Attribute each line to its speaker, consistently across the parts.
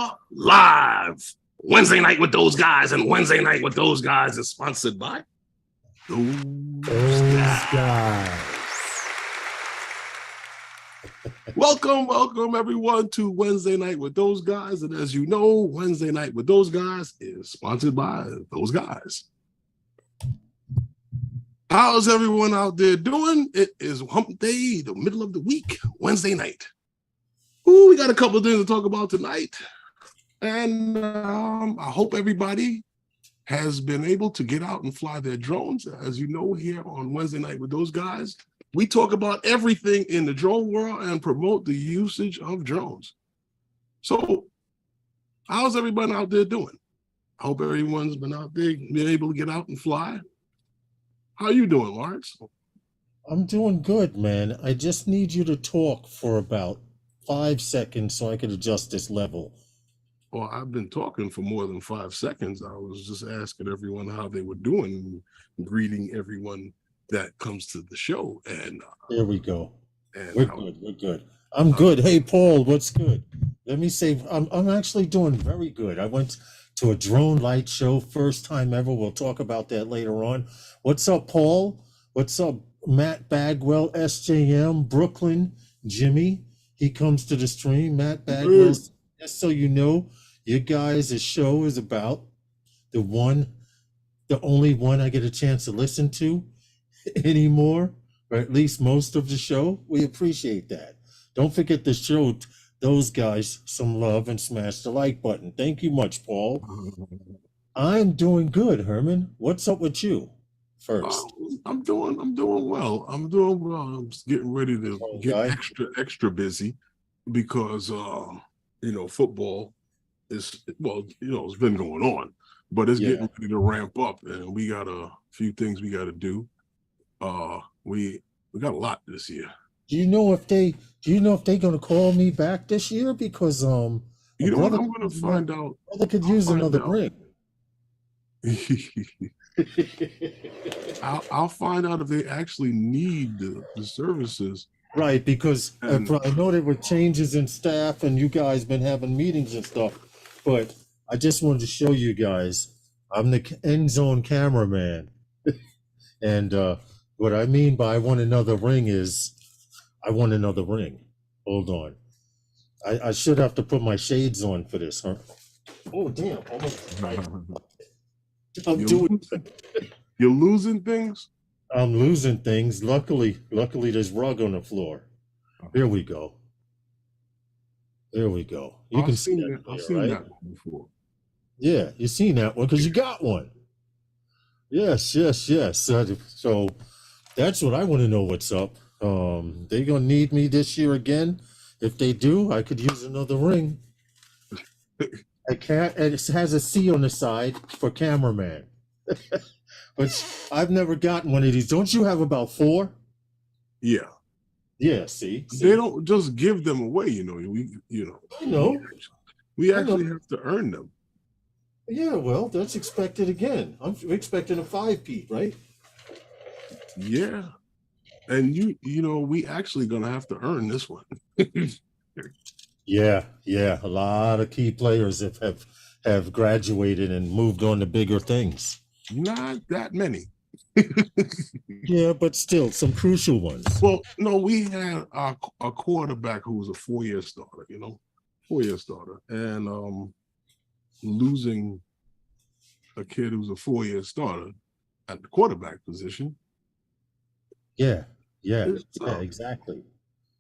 Speaker 1: are live. Wednesday night with those guys, and Wednesday night with those guys is sponsored by those guys. Welcome everyone to Wednesday night with those guys. And as you know, Wednesday night with those guys is sponsored by those guys. How's everyone out there doing? It is hump day, the middle of the week, Wednesday night. Ooh, we got a couple of things to talk about tonight. And I hope everybody has been able to get out and fly their drones. As you know, here on Wednesday night with those guys, we talk about everything in the drone world and promote the usage of drones. So how's everybody out there doing? I hope everyone's been out there, been able to get out and fly. How are you doing, Lawrence?
Speaker 2: I'm doing good, man. I just need you to talk for about 5 seconds so I can adjust this level.
Speaker 1: Well, I've been talking for more than 5 seconds. I was just asking everyone how they were doing, greeting everyone that comes to the show. And
Speaker 2: there we go. We're good. I'm good. Hey, Paul, what's good? Let me say, I'm actually doing very good. I went to a drone light show, first time ever. We'll talk about that later on. What's up, Paul? What's up, Matt Bagwell, SJM, Brooklyn, Jimmy? He comes to the stream. Matt Bagwell, just so you know, your guys' show is about the only one I get a chance to listen to anymore, or at least most of the show. We appreciate that. Don't forget to show those guys some love and smash the like button. Thank you much, Paul. I'm doing good, Herman. What's up with you first?
Speaker 1: I'm doing well. I'm just getting ready to get extra busy because football is, it's been going on, but it's getting ready to ramp up, and we got a few things we got to do. We got a lot this year.
Speaker 2: Do you know if they're gonna call me back this year? Because
Speaker 1: what I'm gonna find out.
Speaker 2: Brother could use another ring.
Speaker 1: I'll find out if they actually need the services.
Speaker 2: Right, because I know there were changes in staff and you guys been having meetings and stuff, but I just wanted to show you guys I'm the end zone cameraman. And what I mean by I want another ring is I want another ring. Hold on. I should have to put my shades on for this, huh? Oh, damn.
Speaker 1: You're losing things?
Speaker 2: I'm losing things. Luckily, there's rug on the floor. There we go. You can see that. I've seen that one before. Yeah, you've seen that one because you got one. Yes. So that's what I want to know. What's up? They gonna need me this year again. If they do, I could use another ring. It has a C on the side for cameraman. But I've never gotten one of these. Don't you have about 4?
Speaker 1: Yeah.
Speaker 2: Yeah, see?
Speaker 1: They don't just give them away, we actually have to earn them.
Speaker 2: Yeah, well, that's expected again. I'm expecting a 5-peat, right?
Speaker 1: Yeah. And we actually gonna have to earn this one.
Speaker 2: Yeah. A lot of key players have graduated and moved on to bigger things.
Speaker 1: Not that many.
Speaker 2: Yeah, but still some crucial ones.
Speaker 1: Well, no, we had a quarterback who was a 4-year starter, 4-year starter, and losing a kid who's a 4-year starter at the quarterback position.
Speaker 2: Yeah, exactly.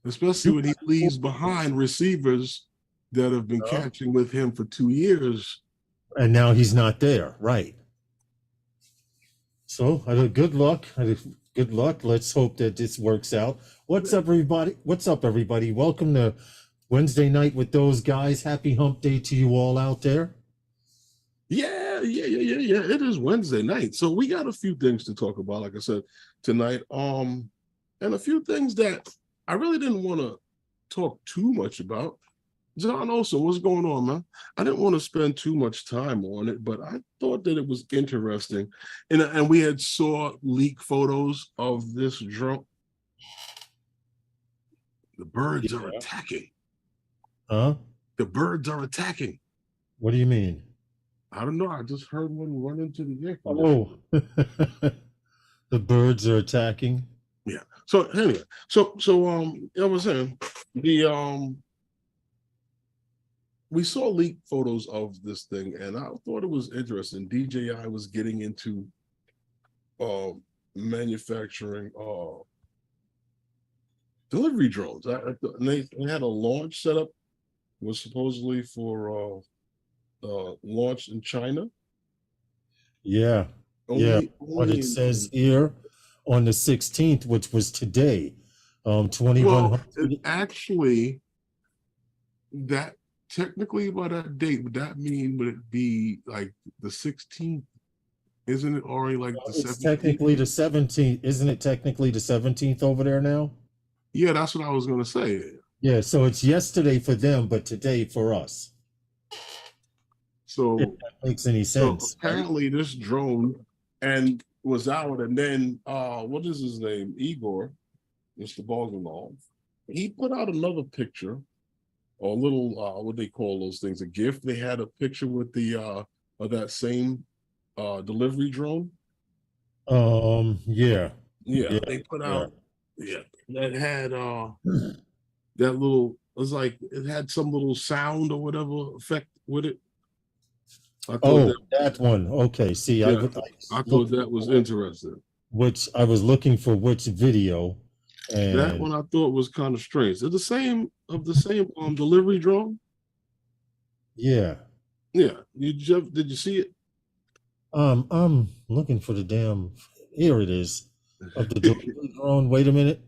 Speaker 1: Especially when he leaves behind receivers that have been catching with him for 2 years.
Speaker 2: And now he's not there, right? So, good luck. Let's hope that this works out. What's up, everybody? Welcome to Wednesday night with those guys. Happy hump day to you all out there.
Speaker 1: Yeah. It is Wednesday night. So we got a few things to talk about, like I said, tonight. And a few things that I really didn't want to talk too much about. John Olson, what's going on, man? I didn't want to spend too much time on it, but I thought that it was interesting. And we had saw leak photos of this drone. The birds are attacking.
Speaker 2: Huh?
Speaker 1: The birds are attacking.
Speaker 2: What do you mean?
Speaker 1: I don't know. I just heard one run into the air conditioner.
Speaker 2: Oh, the birds are attacking.
Speaker 1: Yeah. So anyway, I was saying we saw leaked photos of this thing, and I thought it was interesting. DJI was getting into manufacturing delivery drones. And they had a launch set up, was supposedly for launch in China.
Speaker 2: Yeah. What it says here on the 16th, which was today, 2100.
Speaker 1: Well, actually, that technically by that date, would it be like the 16th? Isn't it already like the 17th?
Speaker 2: It's technically the 17th. Isn't it technically the 17th over there now?
Speaker 1: Yeah, that's what I was going to say.
Speaker 2: Yeah, so it's yesterday for them, but today for us.
Speaker 1: So
Speaker 2: if that makes any sense.
Speaker 1: So apparently this drone and was out, and then what is his name? Igor, Mr. Bogdanov. He put out another picture, or a little what they call those things, a GIF. They had a picture with the of that same delivery drone.
Speaker 2: Yeah.
Speaker 1: They put out that had that little, it was like it had some little sound or whatever effect with it.
Speaker 2: That one. Okay. See,
Speaker 1: I thought that was interesting.
Speaker 2: Which I was looking for which video, and
Speaker 1: that one I thought was kind of strange. It's the same delivery drone.
Speaker 2: Yeah.
Speaker 1: Yeah. Did you see it?
Speaker 2: I'm looking for the damn. Here it is. Of the delivery drone. Wait a minute.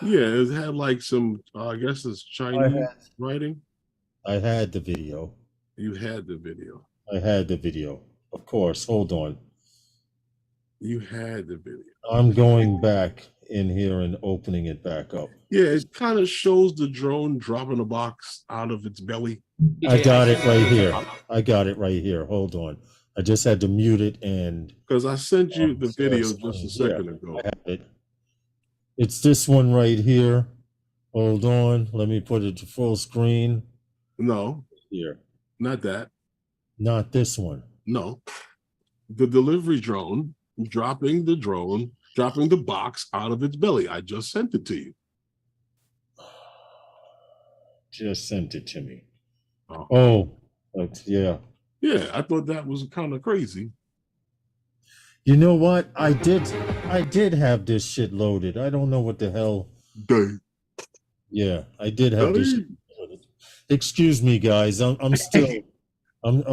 Speaker 1: Yeah, it had like some. I guess it's Chinese writing.
Speaker 2: I had the video.
Speaker 1: You had the video.
Speaker 2: I had the video. Of course. Hold on.
Speaker 1: You had the video.
Speaker 2: I'm going back in here and opening it back up.
Speaker 1: Yeah, it kind of shows the drone dropping a box out of its belly.
Speaker 2: I got it right here. Hold on. I just had to mute it, and
Speaker 1: because I sent you the video just a second ago.
Speaker 2: I have it. It's this one right here. Hold on. Let me put it to full screen.
Speaker 1: No.
Speaker 2: Here.
Speaker 1: Not that.
Speaker 2: Not this one.
Speaker 1: No. The delivery drone dropping the box out of its belly. I just sent it to you.
Speaker 2: Just sent it to me. Oh, yeah.
Speaker 1: Yeah, I thought that was kind of crazy.
Speaker 2: You know what? I did have this shit loaded. I don't know what the hell. Yeah, I did have this shit loaded. Excuse me, guys. I'm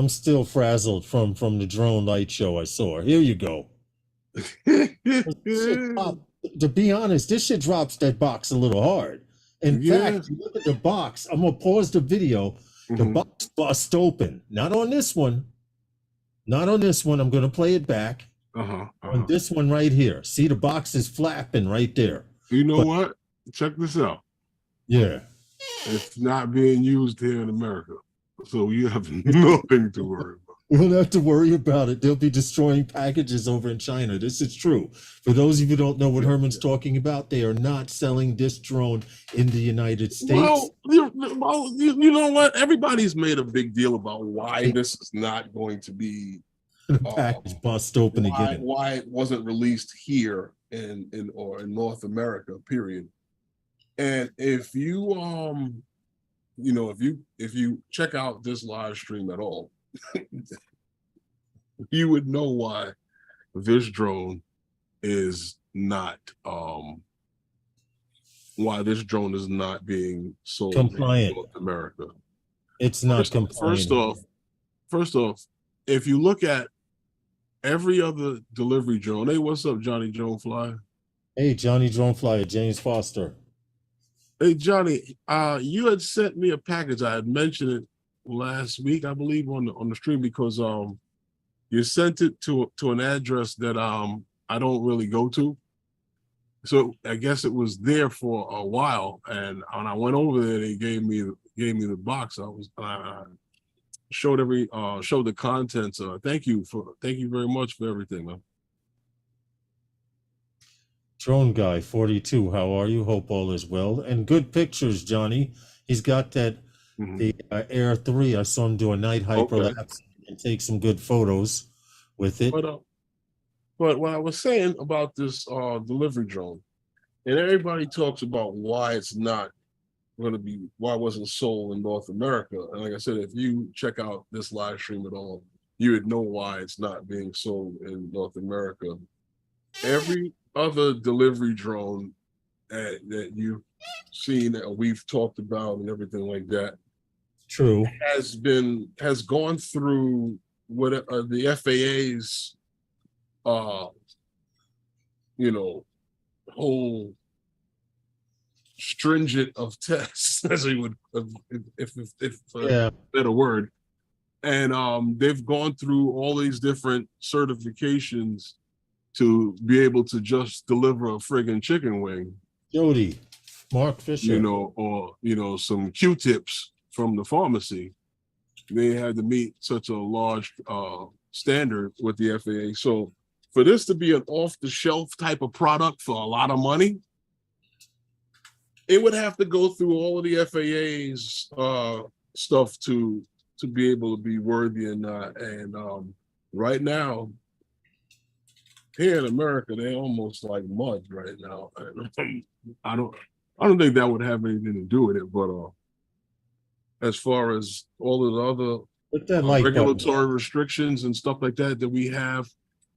Speaker 2: still frazzled from the drone light show I saw. Here you go. To be honest, this shit drops that box a little hard. In fact, you look at the box. I'm gonna pause the video. The box bust open. Not on this one. Not on this one. I'm gonna play it back. On this one right here. See, the box is flapping right there.
Speaker 1: You know what? Check this out.
Speaker 2: Yeah.
Speaker 1: It's not being used here in America. So you have nothing to worry about.
Speaker 2: We don't have to worry about it. They'll be destroying packages over in China. This is true. For those of you who don't know what Herman's talking about, they are not selling this drone in the United States.
Speaker 1: Well, you know what? Everybody's made a big deal about why this is not going to be
Speaker 2: the package bust open again.
Speaker 1: Why it wasn't released here in North America, period. And if you if you check out this live stream at all, you would know why this drone is not being sold
Speaker 2: compliant
Speaker 1: in North America.
Speaker 2: It's not compliant.
Speaker 1: First off, if you look at every other delivery drone, hey, what's up, Johnny Drone Fly?
Speaker 2: Hey, Johnny Drone Flyer, James Foster.
Speaker 1: Hey, Johnny, you had sent me a package. I had mentioned it last week, I believe, on the stream, because you sent it to an address that I don't really go to. So I guess it was there for a while, and when I went over there, they gave me the box. I showed the contents. Thank you very much for everything, man.
Speaker 2: Drone Guy 42, how are you? Hope all is well. And good pictures, Johnny. He's got that the Air 3. I saw him do a night hyperlapse
Speaker 1: Okay.
Speaker 2: and take some good photos with it.
Speaker 1: But what I was saying about this delivery drone, and everybody talks about why it's not why it wasn't sold in North America. And like I said, if you check out this live stream at all, you would know why it's not being sold in North America. Every other delivery drone that you've seen that we've talked about and everything like that,
Speaker 2: True,
Speaker 1: has gone through what the FAA's whole stringent of tests, as we would, if
Speaker 2: yeah,
Speaker 1: better word. And they've gone through all these different certifications to be able to just deliver a friggin' chicken wing,
Speaker 2: Jody, Mark Fisher,
Speaker 1: or some Q-tips from the pharmacy. They had to meet such a large standard with the FAA. So for this to be an off-the-shelf type of product for a lot of money, it would have to go through all of the FAA's stuff to be able to be worthy or not. And right now, here in America, they're almost like mud right now. I don't think that would have anything to do with it. But as far as all of the other regulatory restrictions and stuff like that we have,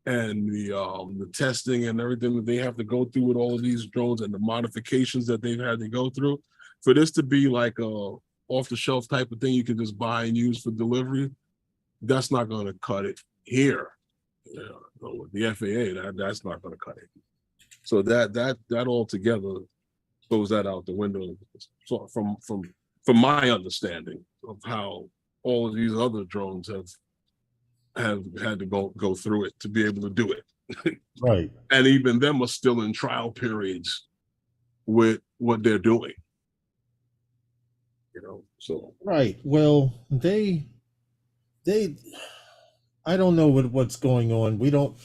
Speaker 1: and the testing and everything that they have to go through with all of these drones and the modifications that they've had to go through, for this to be like a off-the-shelf type of thing you can just buy and use for delivery, that's not going to cut it here. With the FAA, that's not going to cut it. So that altogether throws that out the window. So from my understanding of how all of these other drones have had to go through it to be able to do it.
Speaker 2: Right.
Speaker 1: And even them are still in trial periods with what they're doing. So
Speaker 2: right. Well, they I don't know what's going on. We don't.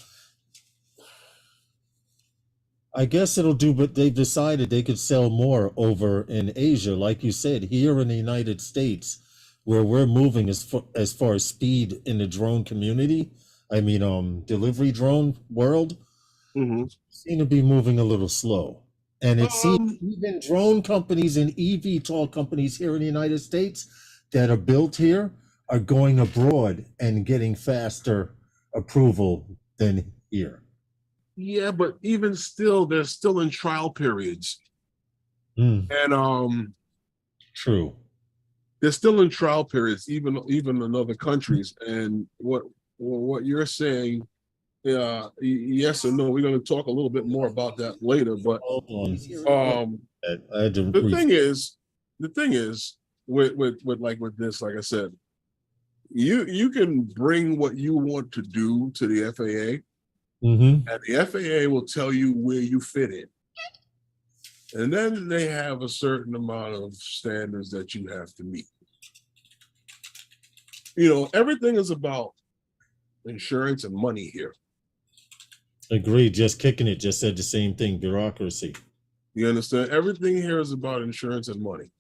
Speaker 2: I guess it'll do, but they've decided they could sell more over in Asia, like you said. Here in the United States, where we're moving as far as speed in the drone community, delivery drone world, seem to be moving a little slow. And it seems even drone companies and eVTOL companies here in the United States that are built here are going abroad and getting faster approval than here.
Speaker 1: Yeah, but even still, they're still in trial periods. And
Speaker 2: true.
Speaker 1: They're still in trial periods, even in other countries. And what you're saying, yes or no, we're going to talk a little bit more about that later. But the thing is with this, like I said, you can bring what you want to do to the FAA, and the FAA will tell you where you fit in. And then they have a certain amount of standards that you have to meet. Everything is about insurance and money here.
Speaker 2: Agreed. Just kicking it. Just said the same thing. Bureaucracy.
Speaker 1: You understand? Everything here is about insurance and money.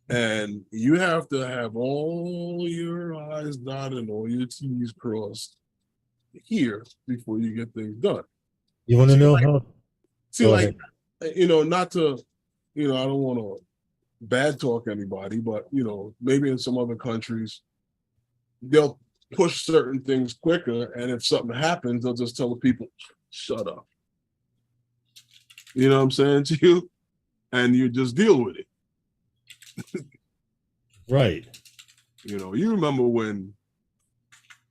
Speaker 1: And you have to have all your I's dotted and all your T's crossed here before you get things done.
Speaker 2: You want to know how?
Speaker 1: Not to, I don't want to bad talk anybody, but, maybe in some other countries, they'll push certain things quicker. And if something happens, they'll just tell the people, shut up. You know what I'm saying to you? And you just deal with it.
Speaker 2: Right.
Speaker 1: You remember when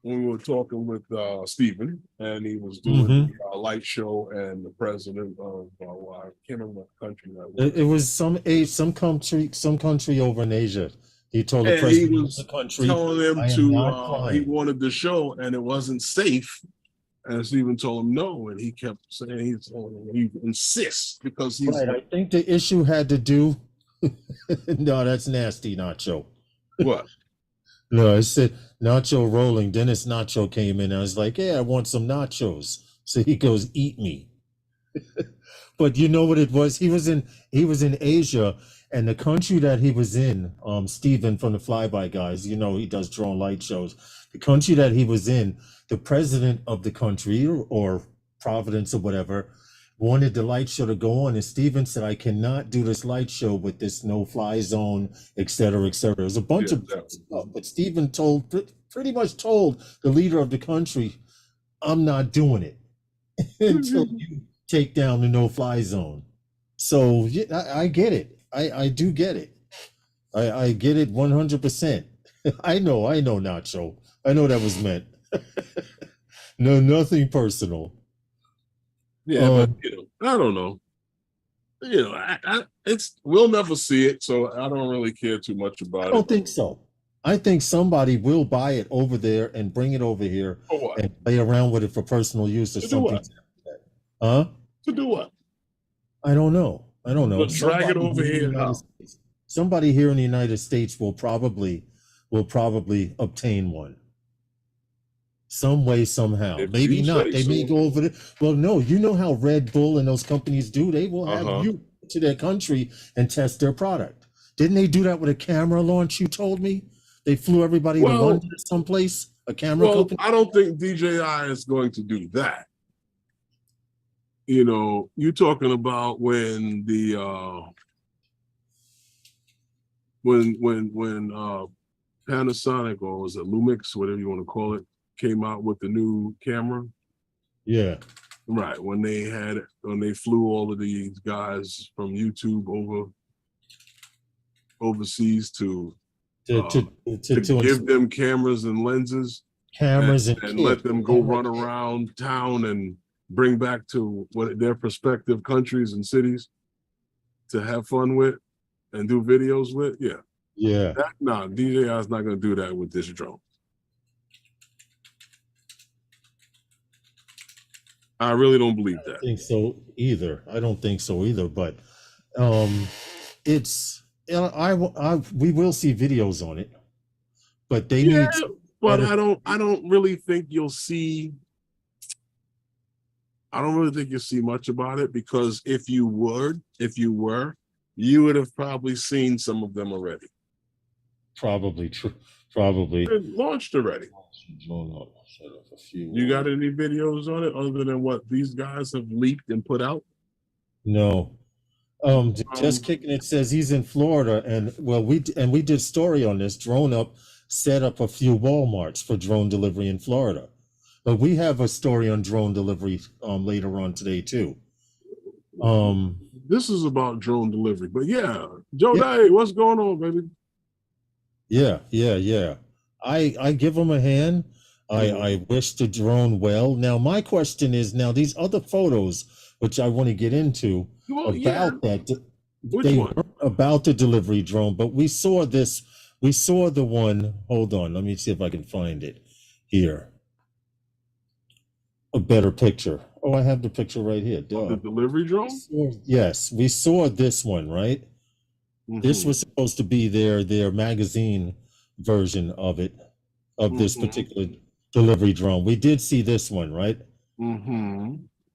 Speaker 1: we were talking with Stephen, and he was doing a light show, and the president of I can't remember what country that was.
Speaker 2: It was some country over in Asia. He told the president of the country,
Speaker 1: telling him he wanted the show, and it wasn't safe. And Stephen told him no, and he kept saying he insists because he's
Speaker 2: right. I think the issue had to do. No, that's nasty, Nacho.
Speaker 1: What?
Speaker 2: No, I said Nacho rolling. Dennis Nacho came in. I was like, "Yeah, I want some nachos." So he goes, "Eat me." But you know what it was? He was in Asia, And the country that he was in, Steven from the Flyby Guys, you know, he does drone light shows. The country that he was in, the president of the country or Providence or whatever, wanted the light show to go on. And Steven said, I cannot do this light show with this no-fly zone, et cetera, et cetera. There's a bunch of stuff, but Steven pretty much told the leader of the country, I'm not doing it until you take down the no-fly zone. So yeah, I get it. I do get it. I get it 100%. I know, Nacho. I know that was meant. No, nothing personal.
Speaker 1: Yeah, but I don't know. We'll never see it, so I don't really care too much about it.
Speaker 2: I don't think so. I think somebody will buy it over there and bring it over here and play around with it for personal use or something.
Speaker 1: To do what?
Speaker 2: I don't know.
Speaker 1: But drag it over here now.
Speaker 2: Somebody here in the United States will probably obtain one. Some way, somehow. Maybe not. They may go over there. Well, no, you know how Red Bull and those companies do. They will have you to their country and test their product. Didn't they do that with a camera launch, you told me? They flew everybody to London or someplace, a camera company?
Speaker 1: I don't think DJI is going to do that. You know, you're talking about when the when Panasonic, or was it Lumix, whatever you want to call it, came out with the new camera.
Speaker 2: Yeah.
Speaker 1: Right. When they flew all of these guys from YouTube overseas to give them cameras and lenses. And let them go run around town and bring back to their prospective countries and cities to have fun with and do videos with. Yeah.
Speaker 2: Yeah.
Speaker 1: DJI is not going to do that with this drone. I really don't believe that.
Speaker 2: I don't think so either. But it's we will see videos on it, but they need.
Speaker 1: But I don't really think you'll see. I don't really think you'll see much about it, because if you were, you would have probably seen some of them already.
Speaker 2: Probably true. Probably
Speaker 1: it launched already. You got any videos on it other than what these guys have leaked and put out?
Speaker 2: No. Just kicking it says he's in Florida, and we did story on this. Drone Up set up a few Walmarts for drone delivery in Florida, but we have a story on drone delivery later on today too.
Speaker 1: This is about drone delivery, but Joe Day, what's going on, baby?
Speaker 2: Yeah. I give him a hand. I wish the drone well. Now, my question is, these other photos, which I want to get into that, they weren't about the delivery drone, but we saw this. We saw the one. Hold on, let me see if I can find it here. A better picture. Oh, I have the picture right here.
Speaker 1: The delivery drone?
Speaker 2: Yes, we saw this one, right? Mm-hmm. This was supposed to be their magazine version of it, of this particular delivery drone. We did see this one, right?
Speaker 1: Mm-hmm.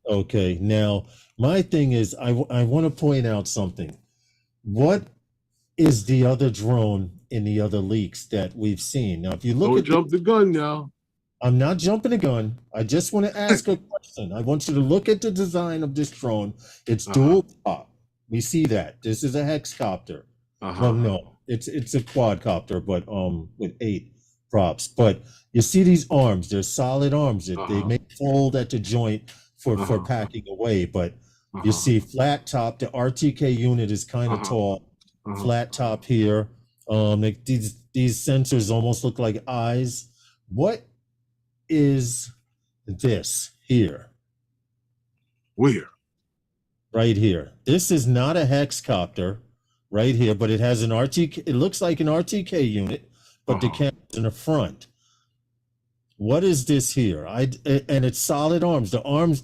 Speaker 2: Okay, now my thing is, I want to point out something. What is the other drone in the other leaks that we've seen? Now, if you look
Speaker 1: jump the gun now.
Speaker 2: I'm not jumping the gun. I just want to ask a question. I want you to look at the design of this drone. It's dual prop. We see that. This is a hexcopter. Well, no, it's a quadcopter, but with 8 props. But you see these arms, they're solid arms. They may fold at the joint for packing away, but you see flat top. The RTK unit is kind of tall. Flat top here. These sensors almost look like eyes. What is this here?
Speaker 1: Where?
Speaker 2: Right here. This is not a hexcopter right here, but it has an RTK. It looks like an RTK unit, but the camera's in the front. What is this here? And it's solid arms. The arms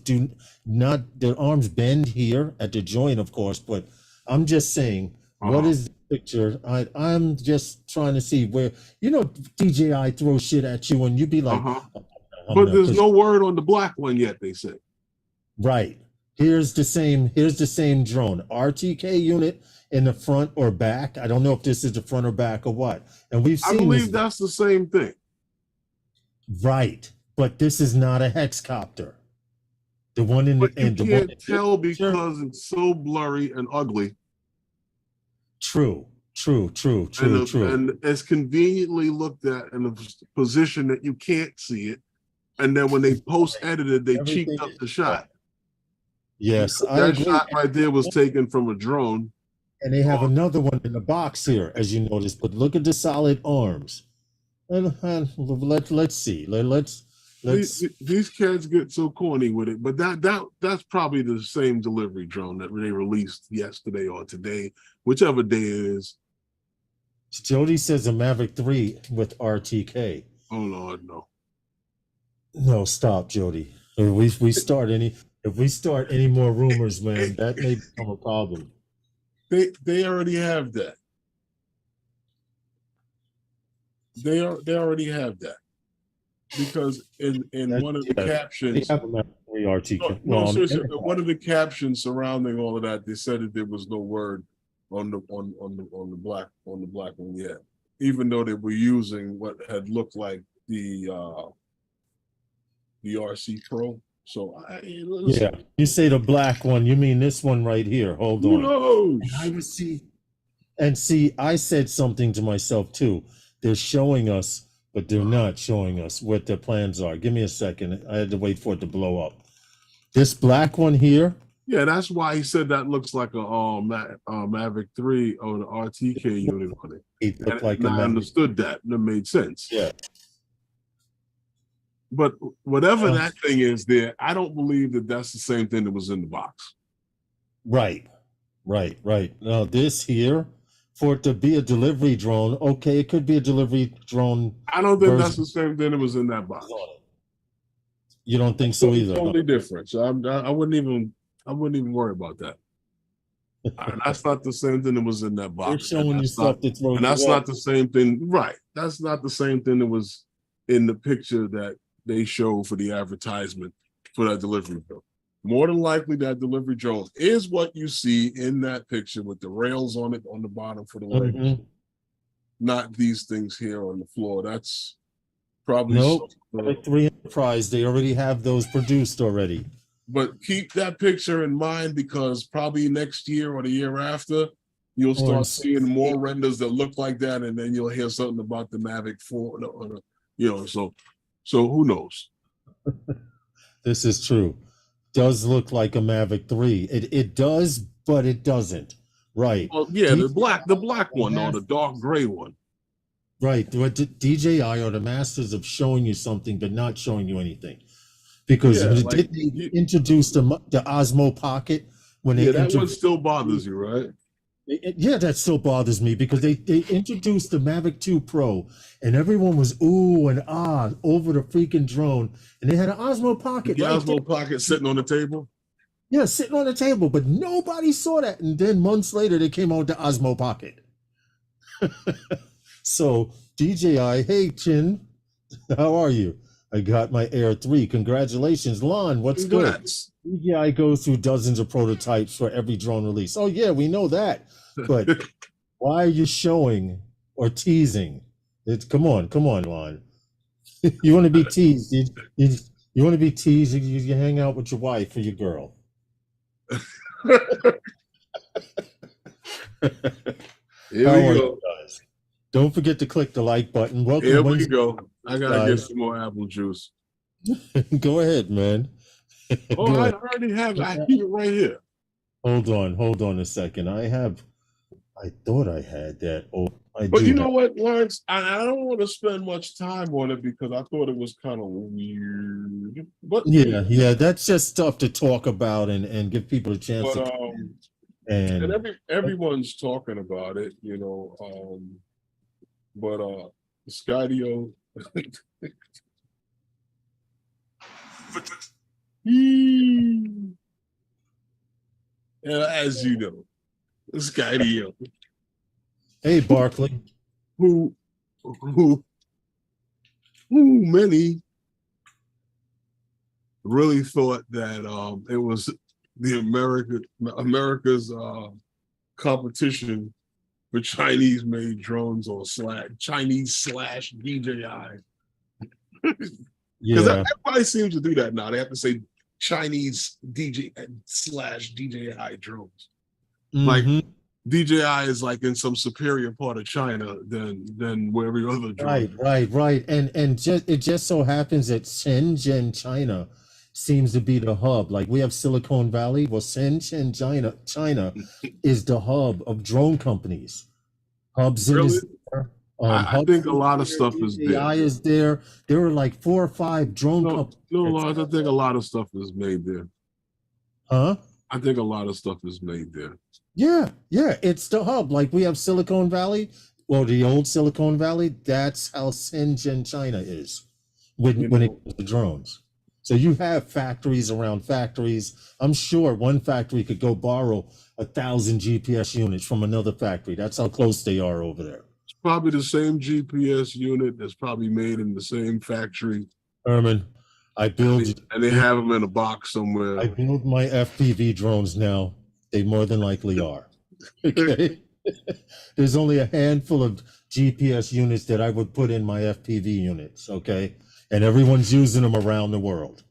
Speaker 2: bend here at the joint, of course, but I'm just saying, what is the picture? I'm just trying to see where, DJI throws shit at you and you be like,
Speaker 1: but there's no word on the black one yet, they said.
Speaker 2: Right. Here's the same drone. RTK unit in the front or back. I don't know if this is the front or back or what. And we've
Speaker 1: I
Speaker 2: seen
Speaker 1: believe
Speaker 2: this.
Speaker 1: that's the same thing.
Speaker 2: Right. But this is not a hexcopter. The one in
Speaker 1: But
Speaker 2: the
Speaker 1: you
Speaker 2: and the
Speaker 1: can't
Speaker 2: one
Speaker 1: tell because it's so blurry and ugly.
Speaker 2: True.
Speaker 1: And it's conveniently looked at in a position that you can't see it. And then when they post-edited, they cheaped up the shot.
Speaker 2: Yes, I
Speaker 1: That
Speaker 2: agree.
Speaker 1: shot right there was taken from a drone.
Speaker 2: And they have another one in the box here, as you notice. But look at the solid arms. And let's see. Let's.
Speaker 1: These cats get so corny with it, but that's probably the same delivery drone that they released yesterday or today, whichever day it is.
Speaker 2: Jody says a Mavic 3 with RTK.
Speaker 1: Oh Lord, no.
Speaker 2: No, stop, Jody. If we start any more rumors, man, that may become a problem.
Speaker 1: They already have that. They already have that. Because in one of the captions, seriously, one of the captions surrounding all of that, they said that there was no word on the black one yet, even though they were using what had looked like the RC Pro. So
Speaker 2: yeah, you say the black one, you mean this one right here? Hold on.
Speaker 1: Who knows?
Speaker 2: See, I said something to myself too. They're showing us. But they're not showing us what their plans are. Give me a second. I had to wait for it to blow up. This black one here.
Speaker 1: Yeah, that's why he said that looks like a Mavic 3 or the RTK unit on it.
Speaker 2: It looked like
Speaker 1: I understood that. That made sense.
Speaker 2: Yeah.
Speaker 1: But whatever that thing is there, I don't believe that that's the same thing that was in the box.
Speaker 2: Right. Now this here, for it to be a delivery drone, okay, it could be a delivery drone.
Speaker 1: I don't think that's the same thing that was in that box.
Speaker 2: You don't think so either?
Speaker 1: Totally different. So I wouldn't even worry about that. That's not the same thing that was in that box.
Speaker 2: They're showing you stuff to throw.
Speaker 1: And that's not the same thing, right? That's not the same thing that was in the picture that they show for the advertisement for that delivery drone. More than likely, that delivery drone is what you see in that picture with the rails on it on the bottom for the legs. Not these things here on the floor. That's probably
Speaker 2: Mavic 3 Enterprise. They already have those produced already.
Speaker 1: But keep that picture in mind because probably next year or the year after, you'll start seeing more renders that look like that, and then you'll hear something about the Mavic 4. So who knows?
Speaker 2: This is true. Does look like a Mavic 3. It does, but it doesn't. Right.
Speaker 1: Well, yeah, the black one or the dark gray one.
Speaker 2: Right. DJI are the masters of showing you something but not showing you anything. Because did they introduce the Osmo Pocket when they
Speaker 1: that one still bothers you, right?
Speaker 2: Yeah, that still bothers me because they introduced the Mavic 2 Pro and everyone was ooh and ah over the freaking drone, and they had an Osmo Pocket.
Speaker 1: The Osmo Pocket sitting on the table.
Speaker 2: Yeah, sitting on the table, but nobody saw that. And then months later, they came out with the Osmo Pocket. So DJI, hey Chin, how are you? I got my Air 3. Congratulations, Lon. What's good? DJI goes through dozens of prototypes for every drone release. Oh yeah, we know that. But why are you showing or teasing? Come on, Lon. You want to be teased? You want to be teased? You hang out with your wife or your girl.
Speaker 1: Here we go.
Speaker 2: Guys? Don't forget to click the like button. Welcome.
Speaker 1: Here we go. I gotta get some more apple juice.
Speaker 2: Go ahead, man.
Speaker 1: Oh, I already have. I keep it right here.
Speaker 2: Hold on a second. I thought I had that. Oh,
Speaker 1: but you know what, Lawrence? I don't want to spend much time on it because I thought it was kind of weird. But
Speaker 2: yeah, that's just stuff to talk about and give people a chance.
Speaker 1: And everyone's talking about it, But Skydio. As you know, Skydio.
Speaker 2: Hey, Barkley.
Speaker 1: Who many really thought that it was America's competition for Chinese made drones or Chinese / DJI. Because everybody seems to do that now. They have to say Chinese DJ / DJI drones. Like DJI is like in some superior part of China than where every other drone.
Speaker 2: Right. And it just so happens that Shenzhen, China, seems to be the hub. Like we have Silicon Valley. Well, Shenzhen, China is the hub of drone companies. Hubs
Speaker 1: Really?
Speaker 2: there.
Speaker 1: I think a lot of stuff is there.
Speaker 2: AI is there. There are like 4 or 5 drone companies.
Speaker 1: No, I think a lot of stuff is made there.
Speaker 2: Huh?
Speaker 1: I think a lot of stuff is made there.
Speaker 2: Yeah, it's the hub. Like we have Silicon Valley, or the old Silicon Valley. That's how Shenzhen, China is when it comes to drones. So you have factories around factories. I'm sure one factory could go borrow 1,000 GPS units from another factory. That's how close they are over there.
Speaker 1: It's probably the same GPS unit that's probably made in the same factory.
Speaker 2: Herman, I build
Speaker 1: and they have them in a box somewhere.
Speaker 2: I build my FPV drones now. They more than likely are. Okay. There's only a handful of GPS units that I would put in my FPV units. Okay. And everyone's using them around the world.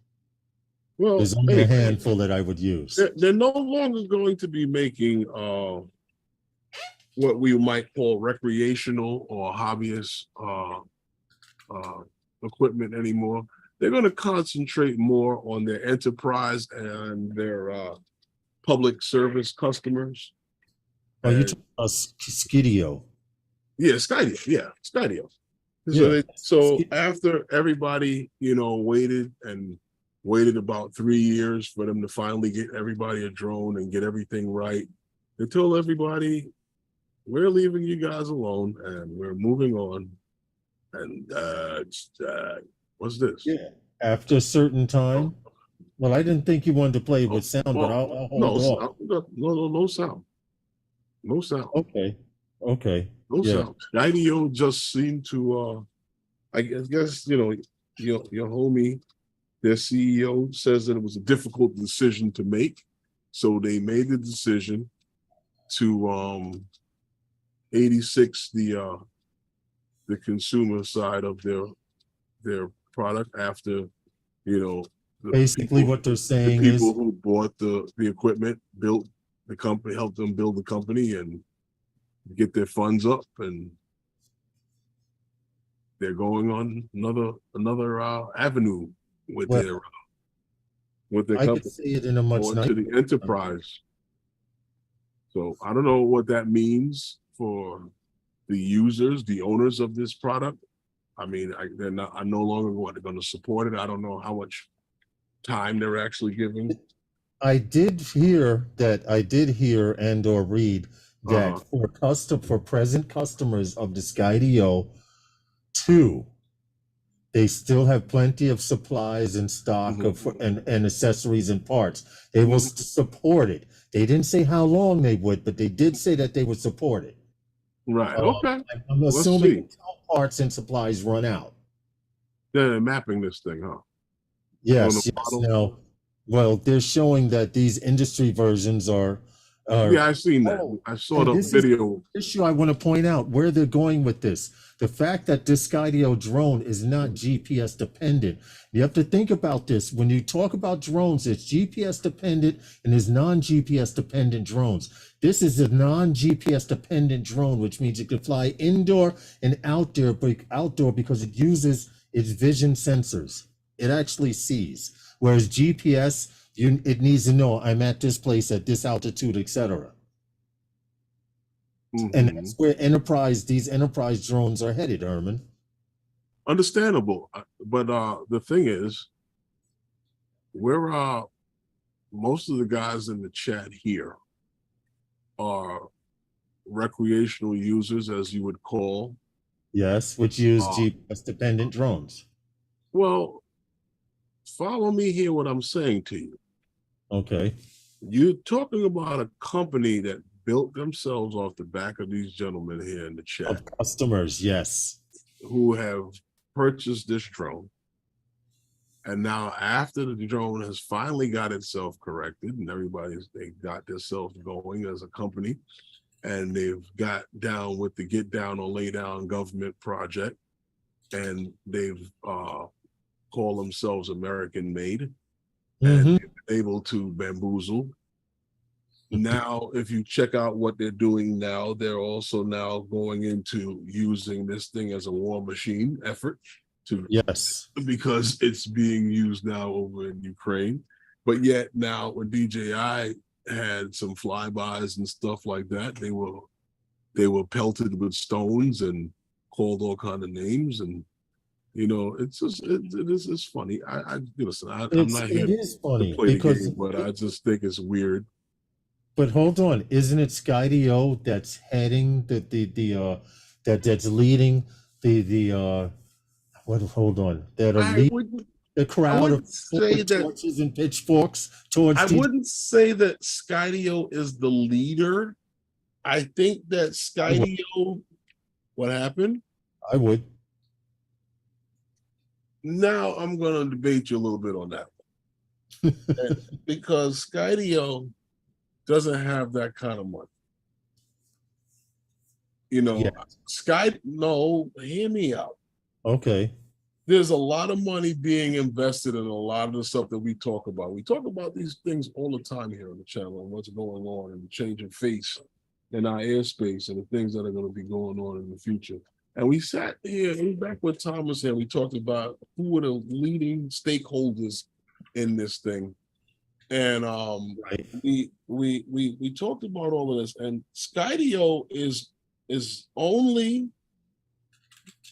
Speaker 2: Well, there's only a handful that I would use.
Speaker 1: They're no longer going to be making what we might call recreational or hobbyist equipment anymore. They're going to concentrate more on their enterprise and their public service customers.
Speaker 2: Oh, you talking about Skydio?
Speaker 1: Yeah, Skydio. Yeah, Skydio. So after everybody, waited about 3 years for them to finally get everybody a drone and get everything right, they told everybody, we're leaving you guys alone and we're moving on. And what's this?
Speaker 2: Yeah. After a certain time. Well, I didn't think you wanted to play with sound, but I'll hold off.
Speaker 1: No sound. No sound.
Speaker 2: Okay.
Speaker 1: No sound. Skydio just seemed to I guess your homie, their CEO, says that it was a difficult decision to make. So they made the decision to 86 the consumer side of their product after,
Speaker 2: basically what they're saying
Speaker 1: is people who bought the equipment, built the company, helped them build the company and get their funds up, and they're going on another avenue with their company.
Speaker 2: I could see it in a much
Speaker 1: to the enterprise. So I don't know what that means for the users, the owners of this product. I mean, they're no longer going to support it. I don't know how much time they're actually giving.
Speaker 2: I did hear and or read that for present customers of the Skydio 2, they still have plenty of supplies and stock and accessories and parts. They will support it. They didn't say how long they would, but they did say that they would support it.
Speaker 1: Right. Okay.
Speaker 2: I'm assuming until parts and supplies run out.
Speaker 1: They're mapping this thing, huh?
Speaker 2: Yes. Now, well, they're showing that these industry versions are.
Speaker 1: Yeah, I've seen that. I saw the video.
Speaker 2: Issue I want to point out where they're going with this. The fact that this Skydio drone is not GPS dependent. You have to think about this. When you talk about drones, it's GPS dependent and there's non-GPS dependent drones. This is a non-GPS dependent drone, which means it can fly indoor and outdoor because it uses its vision sensors. It actually sees. Whereas GPS, it needs to know I'm at this place at this altitude, etc. And that's where these enterprise drones are headed, Herman.
Speaker 1: Understandable, but the thing is, most of the guys in the chat here are recreational users, as you would call.
Speaker 2: Yes, which use GPS-dependent drones.
Speaker 1: Well, follow me here. What I'm saying to you.
Speaker 2: Okay.
Speaker 1: You're talking about a company that built themselves off the back of these gentlemen here in the chat.
Speaker 2: Of customers, yes.
Speaker 1: Who have purchased this drone And now after the drone has finally got itself corrected and they got themselves going as a company, and they've got down with the get down or lay down government project, and they've called themselves American made, and able to bamboozle. Now, if you check out what they're doing now, they're also now going into using this thing as a war machine effort because it's being used now over in Ukraine. But yet now when DJI had some flybys and stuff like that, they were pelted with stones and called all kind of names, and it's just it's funny. I'm not here to play the game, but I just think it's weird.
Speaker 2: But hold on, isn't it Skydio that's heading that's leading the crowd of torches and pitchforks towards?
Speaker 1: I wouldn't say that Skydio is the leader. I think that Skydio. What happened?
Speaker 2: I would.
Speaker 1: Now I'm going to debate you a little bit on that because Skydio doesn't have that kind of money. No, hear me out.
Speaker 2: Okay.
Speaker 1: There's a lot of money being invested in a lot of the stuff that we talk about. We talk about these things all the time here on the channel and what's going on and the changing face in our airspace and the things that are going to be going on in the future. And we sat here, back when Tom was here, we talked about who were the leading stakeholders in this thing. And we talked about all of this, and Skydio is only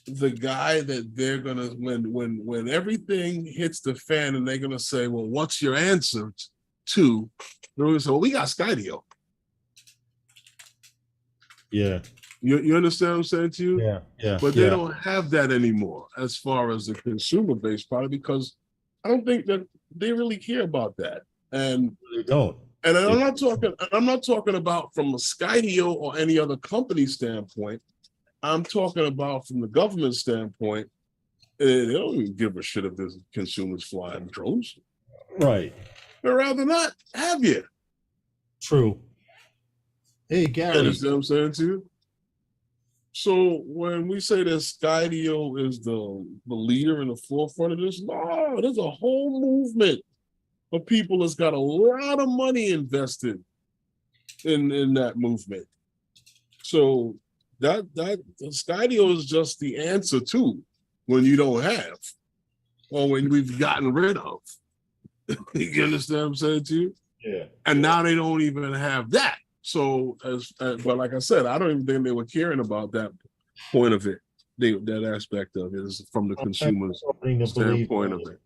Speaker 1: the guy that they're gonna when everything hits the fan and they're gonna say, well, what's your answer to? They're gonna say, well, we got Skydio.
Speaker 2: Yeah.
Speaker 1: You understand what I'm saying to you?
Speaker 2: Yeah.
Speaker 1: But they don't have that anymore as far as the consumer base, probably because I don't think that they really care about that. And
Speaker 2: they don't.
Speaker 1: And I'm not talking about from a Skydio or any other company standpoint. I'm talking about from the government standpoint. They don't even give a shit if there's consumers flying drones.
Speaker 2: Right.
Speaker 1: They'd rather not have you.
Speaker 2: True. Hey, Gary.
Speaker 1: You understand what I'm saying to you? So when we say that Skydio is the leader in the forefront of this, no, there's a whole movement of people that's got a lot of money invested in that movement. So that Skydio is just the answer to when you don't have, or when we've gotten rid of. You understand what I'm saying to you?
Speaker 2: Yeah.
Speaker 1: And now they don't even have that. So, but like I said, I don't even think they were caring about that point of it. That aspect of it is from the consumer's standpoint of it.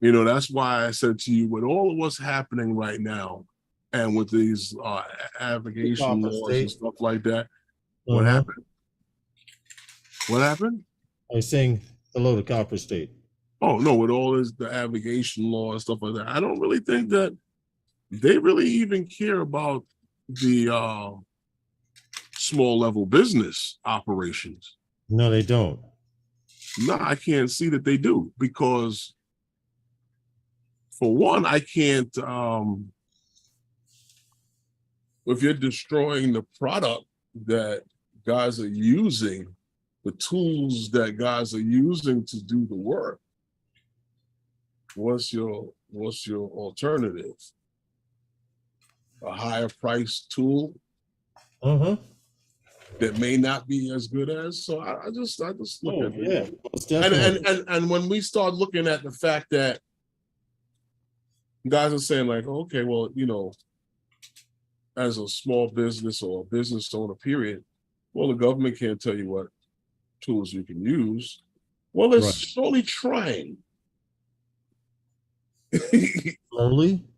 Speaker 1: That's why I said to you, with all of what's happening right now, and with these abrogation laws and stuff like that, what happened? What happened?
Speaker 2: I was saying hello to Copper State.
Speaker 1: Oh no, with all this the abrogation law and stuff like that, I don't really think that they really even care about the small level business operations.
Speaker 2: No, they don't.
Speaker 1: No, I can't see that they do, because for one, I can't, if you're destroying the product that guys are using, the tools that guys are using to do the work, what's your alternative? A higher price tool that may not be as good as. So I just look at it. And when we start looking at the fact that guys are saying like, okay, well, as a small business or a business owner, period, well, the government can't tell you what tools you can use. Well, they're slowly trying.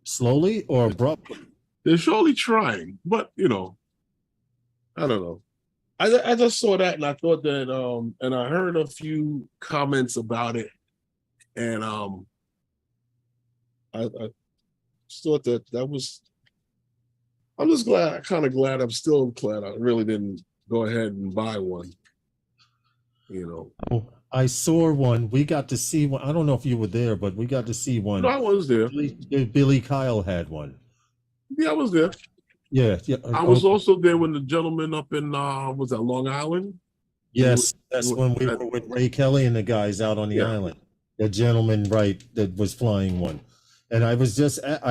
Speaker 2: Slowly or abruptly?
Speaker 1: They're surely trying, but I don't know. I just saw that and I thought that, and I heard a few comments about it, and I thought that was. I'm just glad. I'm still glad I really didn't go ahead and buy one.
Speaker 2: I saw one. We got to see one. I don't know if you were there, but we got to see one.
Speaker 1: No, I was there.
Speaker 2: Billy Kyle had one.
Speaker 1: Yeah, I was there.
Speaker 2: Yeah.
Speaker 1: I was also there when the gentleman up in was that Long Island?
Speaker 2: Yes, that's when we were with Ray Kelly and the guys out on the island. The gentleman, right, that was flying one. And I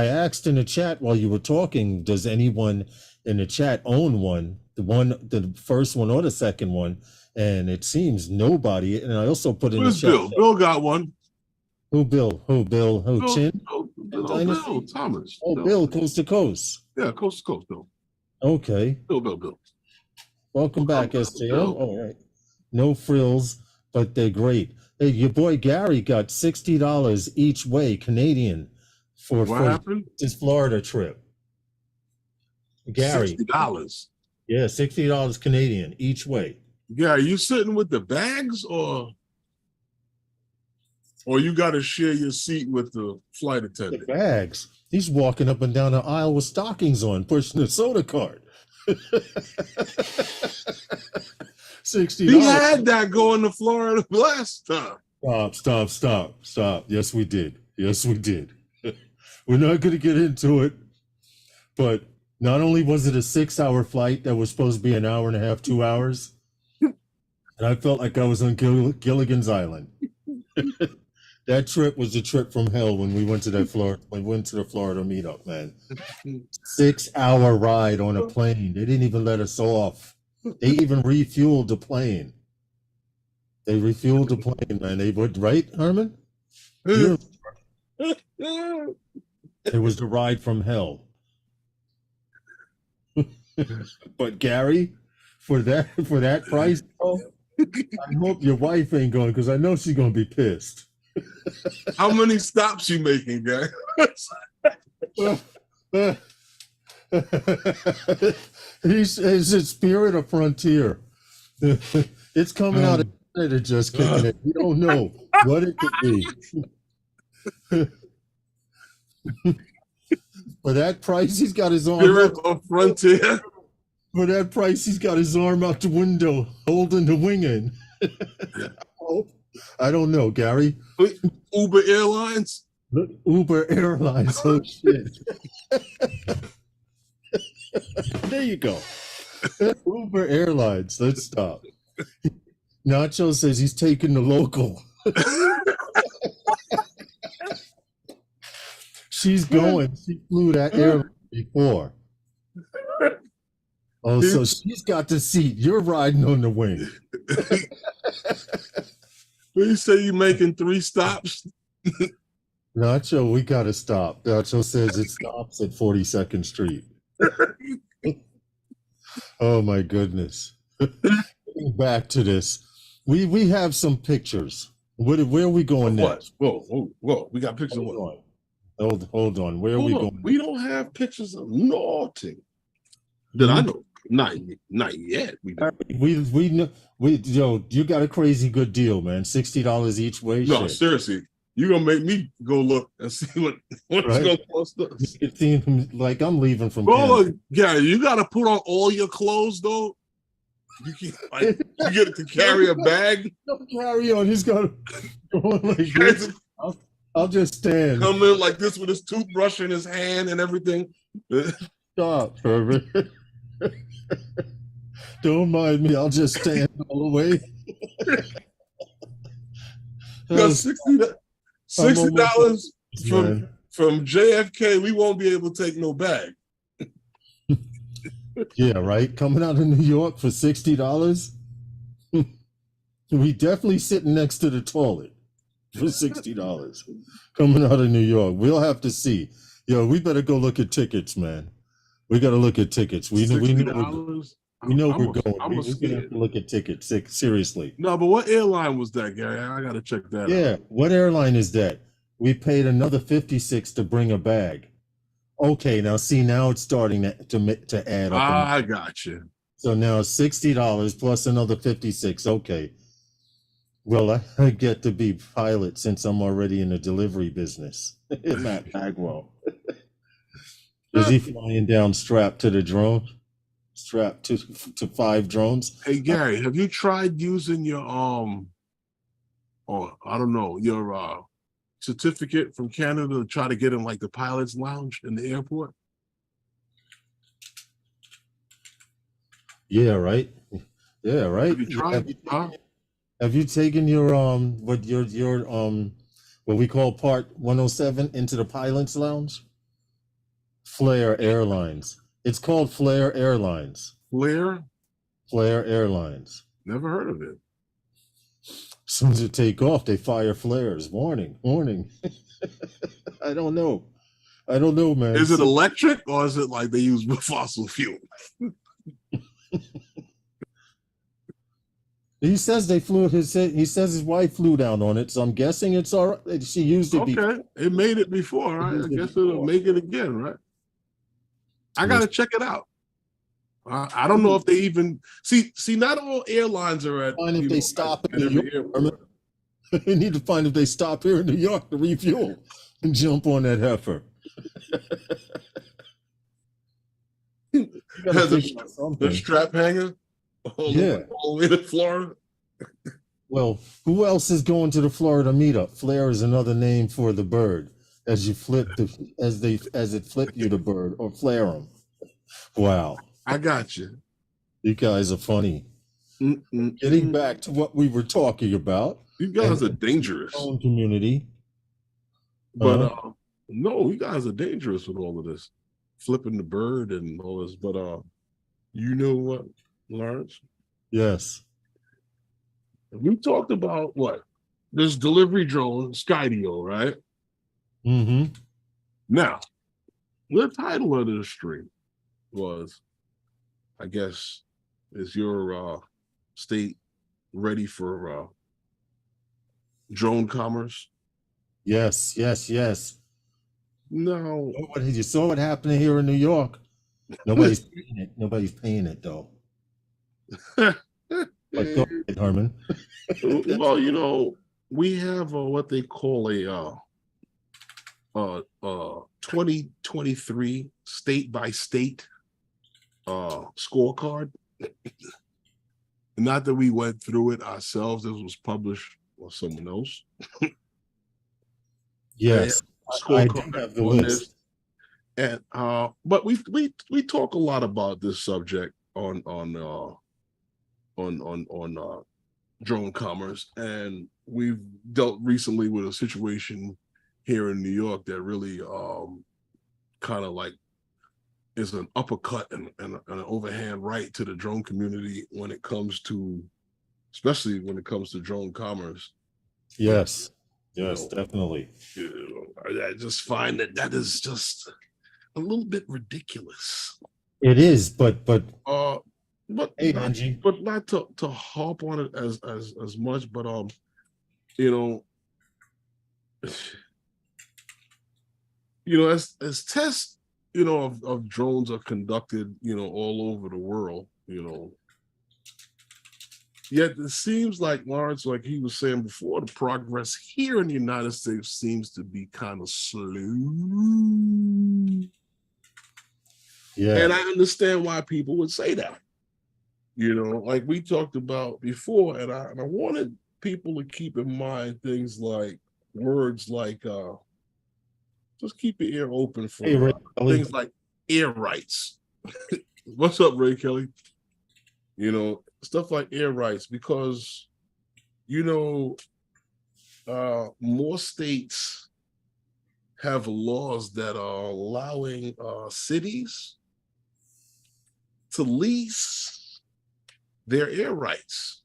Speaker 2: asked in the chat while you were talking, does anyone in the chat own one? The first one or the second one? And it seems nobody. And I also put in the chat.
Speaker 1: Bill? Bill got one.
Speaker 2: Who Bill? Who Bill? Who
Speaker 1: Bill,
Speaker 2: Chin?
Speaker 1: Bill Thomas.
Speaker 2: Oh, Bill, coast to coast.
Speaker 1: Yeah, coast to coast, Bill.
Speaker 2: Okay.
Speaker 1: Bill.
Speaker 2: Welcome back, STO. All right. No frills, but they're great. Hey, your boy Gary got $60 each way Canadian for his Florida trip. Gary.
Speaker 1: $60.
Speaker 2: Yeah, $60 Canadian each way.
Speaker 1: Gary, you sitting with the bags or you got to share your seat with the flight attendant?
Speaker 2: The bags. He's walking up and down the aisle with stockings on, pushing the soda cart. $60.
Speaker 1: He had that going to Florida last time.
Speaker 2: Stop. Yes, we did. We're not going to get into it, but not only was it a 6-hour flight that was supposed to be an hour and a half, 2 hours, and I felt like I was on Gilligan's Island. That trip was a trip from hell when we went to the Florida meetup, man. 6-hour ride on a plane. They didn't even let us off. They even refueled the plane. They refueled the plane, man. They would, right, Herman? It was the ride from hell. But Gary, for that price, I hope your wife ain't going, because I know she's gonna be pissed.
Speaker 1: How many stops you making, guy?
Speaker 2: He's a spirit of frontier. It's coming out of Canada, just kicking it. You don't know what it could be. For that price, he's got his arm.
Speaker 1: Spirit of frontier.
Speaker 2: For that price, he's got his arm out the window, holding the wing in. I don't know, Gary.
Speaker 1: Uber Airlines?
Speaker 2: Uber Airlines, oh shit. There you go. Uber Airlines, let's stop. Nacho says he's taking the local. She's going. She flew that airline before. Oh, so she's got the seat. You're riding on the wing.
Speaker 1: You say you're making 3 stops?
Speaker 2: Nacho, we got to stop. Nacho says it stops at 42nd Street. Oh, my goodness. Back to this. We have some pictures. Where are we going next?
Speaker 1: Whoa. We got pictures of what?
Speaker 2: Hold on. Where are we going?
Speaker 1: We don't have pictures of nothing. That I know. Not yet. We
Speaker 2: know. You got a crazy good deal, man. $60 each way.
Speaker 1: No, seriously. You're gonna make me go look and see what's gonna cost us.
Speaker 2: It seems like I'm leaving from
Speaker 1: Gary, you gotta put on all your clothes though. You get to carry a bag.
Speaker 2: Don't carry on. He's got to go on like this. I'll just stand.
Speaker 1: Come in like this with his toothbrush in his hand and everything.
Speaker 2: Stop, Herbert. Don't mind me. I'll just stand all the way. $60 from JFK. We won't be able to take no bag. Yeah, right. Coming out of New York for $60. We definitely sitting next to the toilet for $60. Coming out of New York. We'll have to see. We better go look at tickets, man. We got to look at tickets. We know we're going. We have to look at tickets. Seriously.
Speaker 1: No, but what airline was that, Gary? I got to check that out.
Speaker 2: Yeah, what airline is that? We paid another $56 to bring a bag. Okay, now it's starting to add up.
Speaker 1: I got you.
Speaker 2: So now $60 plus another $56. Okay. Well, I get to be pilot since I'm already in the delivery business. Matt Bagwell. Is he flying down strapped to the drone? Strapped to 5 drones?
Speaker 1: Hey Gary, have you tried using your or I don't know, your certificate from Canada to try to get in like the pilot's lounge in the airport?
Speaker 2: Yeah, right. Yeah, right.
Speaker 1: Have you tried?
Speaker 2: Have you taken your what we call Part 107 into the pilot's lounge? Flair Airlines. It's called Flair Airlines.
Speaker 1: Flair?
Speaker 2: Flair Airlines.
Speaker 1: Never heard of it.
Speaker 2: As soon as you take off, they fire flares. Warning, warning. I don't know. I don't know, man.
Speaker 1: Is it electric or is it like they use fossil fuel?
Speaker 2: He says they flew he says his wife flew down on it, so I'm guessing it's all right. She used it
Speaker 1: Okay,
Speaker 2: before.
Speaker 1: it made it before, right? I guess it'll make it again, right? I gotta check it out. I don't know if they even see. Not all airlines are at.
Speaker 2: Find if they stop in New York. They need to find if they stop here in New York to refuel and jump on that heifer.
Speaker 1: Has the strap hanger all the way to Florida.
Speaker 2: Well, who else is going to the Florida meetup? Flare is another name for the bird. As you flip as it flip you the bird or flare them. Wow.
Speaker 1: I got you.
Speaker 2: You guys are funny. Getting back to what we were talking about.
Speaker 1: You guys are dangerous.
Speaker 2: Own community.
Speaker 1: But no, you guys are dangerous with all of this. Flipping the bird and all this. But you know what, Lawrence?
Speaker 2: Yes.
Speaker 1: We talked about what? This delivery drone, Skydio, right?
Speaker 2: Mm-hmm.
Speaker 1: Now, the title of the stream was, I guess, is your state ready for drone commerce?
Speaker 2: Yes, yes, yes.
Speaker 1: No.
Speaker 2: You saw what happened here in New York. Nobody's paying it. Nobody's paying it though. But go ahead, Herman.
Speaker 1: Well, you know, we have what they call a 2023 state by state scorecard. Not that we went through it ourselves. This was published by someone else.
Speaker 2: Yes, I do have the list.
Speaker 1: And but we talk a lot about this subject on drone commerce, and we've dealt recently with a situation here in New York that really kind of like is an uppercut and an overhand right to the drone community when it comes to, especially when it comes to drone commerce.
Speaker 2: Yes, yes, definitely.
Speaker 1: I just find that is just a little bit ridiculous.
Speaker 2: It is, but
Speaker 1: hey, Angie. But not to harp on it as much, but you know, as tests, of drones are conducted, all over the world, yet it seems like, Lawrence, like he was saying before, the progress here in the United States seems to be kind of slow. Yeah. And I understand why people would say that. Like we talked about before, and I wanted people to keep in mind things like words like just keep your ear open for things like air rights. What's up, Ray Kelly? Stuff like air rights, because more states have laws that are allowing cities to lease their air rights,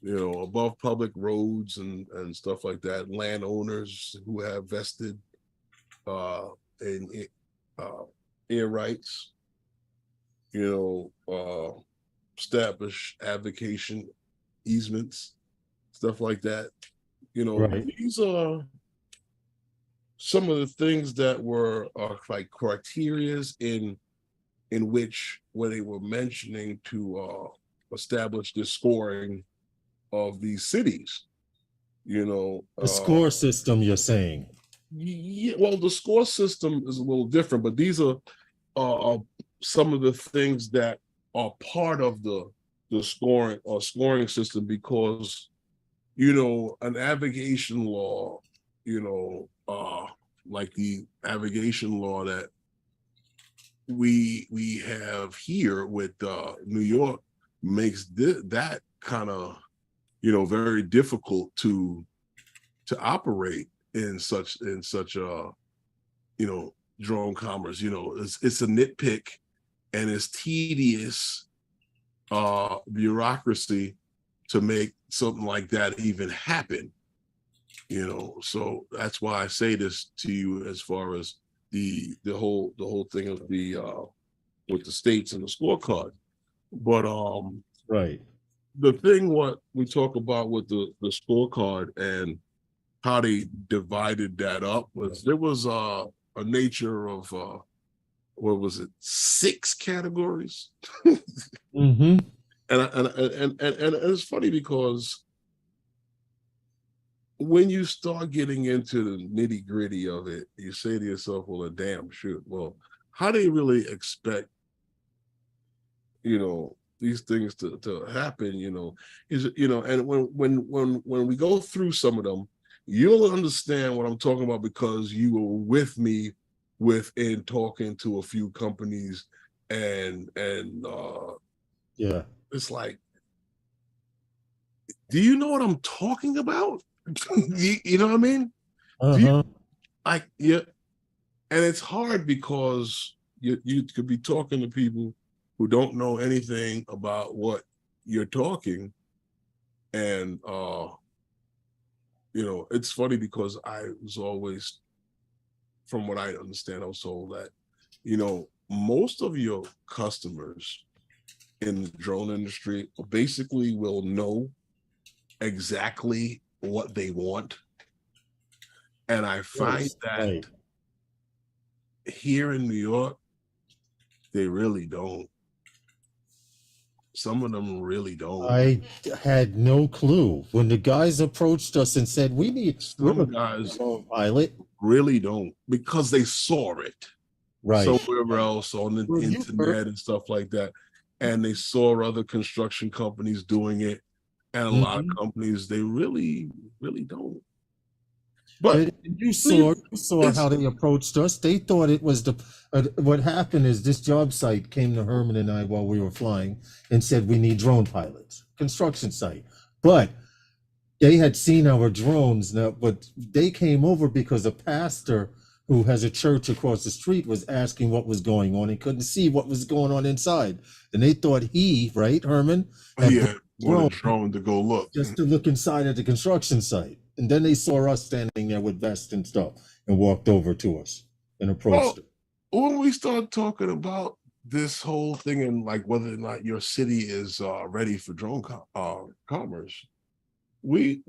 Speaker 1: above public roads and stuff like that. Landowners who have vested in air rights, establish avocation easements, stuff like that.
Speaker 2: Right.
Speaker 1: These are some of the things that were like criterias in which, when they were mentioning to establish the scoring of these cities,
Speaker 2: the score system, you're saying?
Speaker 1: Yeah, well, the score system is a little different, but these are some of the things that are part of the scoring system, because an navigation law, like the navigation law that we have here with New York makes that kind of very difficult to operate in such drone commerce. It's a nitpick and it's tedious bureaucracy to make something like that even happen. So that's why I say this to you as far as the whole thing of the with the states and the scorecard. But
Speaker 2: right.
Speaker 1: The thing what we talk about with the scorecard and how they divided that up was there was a nature of what was it, 6 categories?
Speaker 2: Mm-hmm.
Speaker 1: And it's funny because when you start getting into the nitty gritty of it, you say to yourself, well, a damn shoot. Well, how do you really expect, these things to happen, and when we go through some of them, you'll understand what I'm talking about because you were with me in talking to a few companies and
Speaker 2: yeah,
Speaker 1: it's like, do you know what I'm talking about? You know what I mean?
Speaker 2: uh-huh.
Speaker 1: Yeah. And it's hard because you could be talking to people who don't know anything about what you're talking. And, it's funny because I was always, from what I understand, I was told that, most of your customers in the drone industry basically will know exactly what they want. And I find that here in New York, they really don't. Some of them really don't.
Speaker 2: I had no clue when the guys approached us and said we need
Speaker 1: some guys
Speaker 2: pilot
Speaker 1: really don't, because they saw it
Speaker 2: right
Speaker 1: somewhere else on the internet and stuff like that, and they saw other construction companies doing it, and a lot of companies, they really don't. But
Speaker 2: you saw how they approached us. They thought it was what happened is this job site came to Herman and I while we were flying and said we need drone pilots, construction site. But they had seen our drones now, but they came over because a pastor who has a church across the street was asking what was going on and couldn't see what was going on inside. And they thought Herman,
Speaker 1: had a drone to go look.
Speaker 2: Just to look inside at the construction site. And then they saw us standing there with vests and stuff and walked over to us and approached us.
Speaker 1: When we start talking about this whole thing and like whether or not your city is ready for drone commerce, we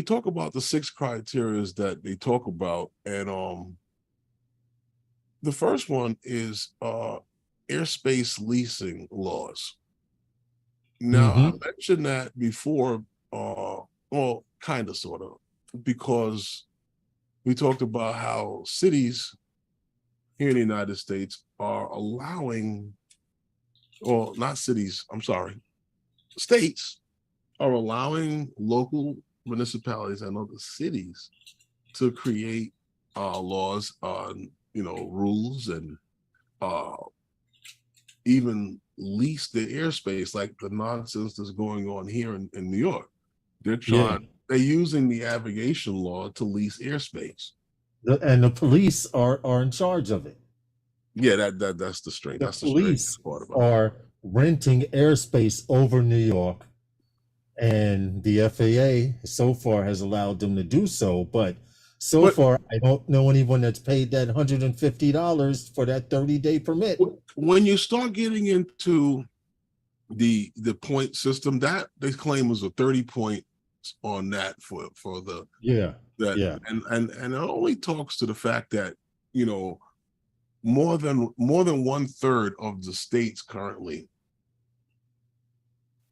Speaker 1: talk about the 6 criteria that they talk about, and the first one is airspace leasing laws. Now, I mentioned that before, well, kind of, sort of, because we talked about how cities here in the United States are allowing, or not cities, I'm sorry, states are allowing local municipalities and other cities to create laws on, rules and even lease the airspace, like the nonsense that's going on here in New York. They're using the navigation law to lease airspace.
Speaker 2: And the police are in charge of it.
Speaker 1: Yeah, that's the strange. That's the
Speaker 2: police
Speaker 1: part about
Speaker 2: are renting airspace over New York, and the FAA so far has allowed them to do so. But far, I don't know anyone that's paid that $150 for that 30-day permit.
Speaker 1: When you start getting into the point system, that they claim was a 30 points on that for the and it only talks to the fact that more than 1/3 of the states currently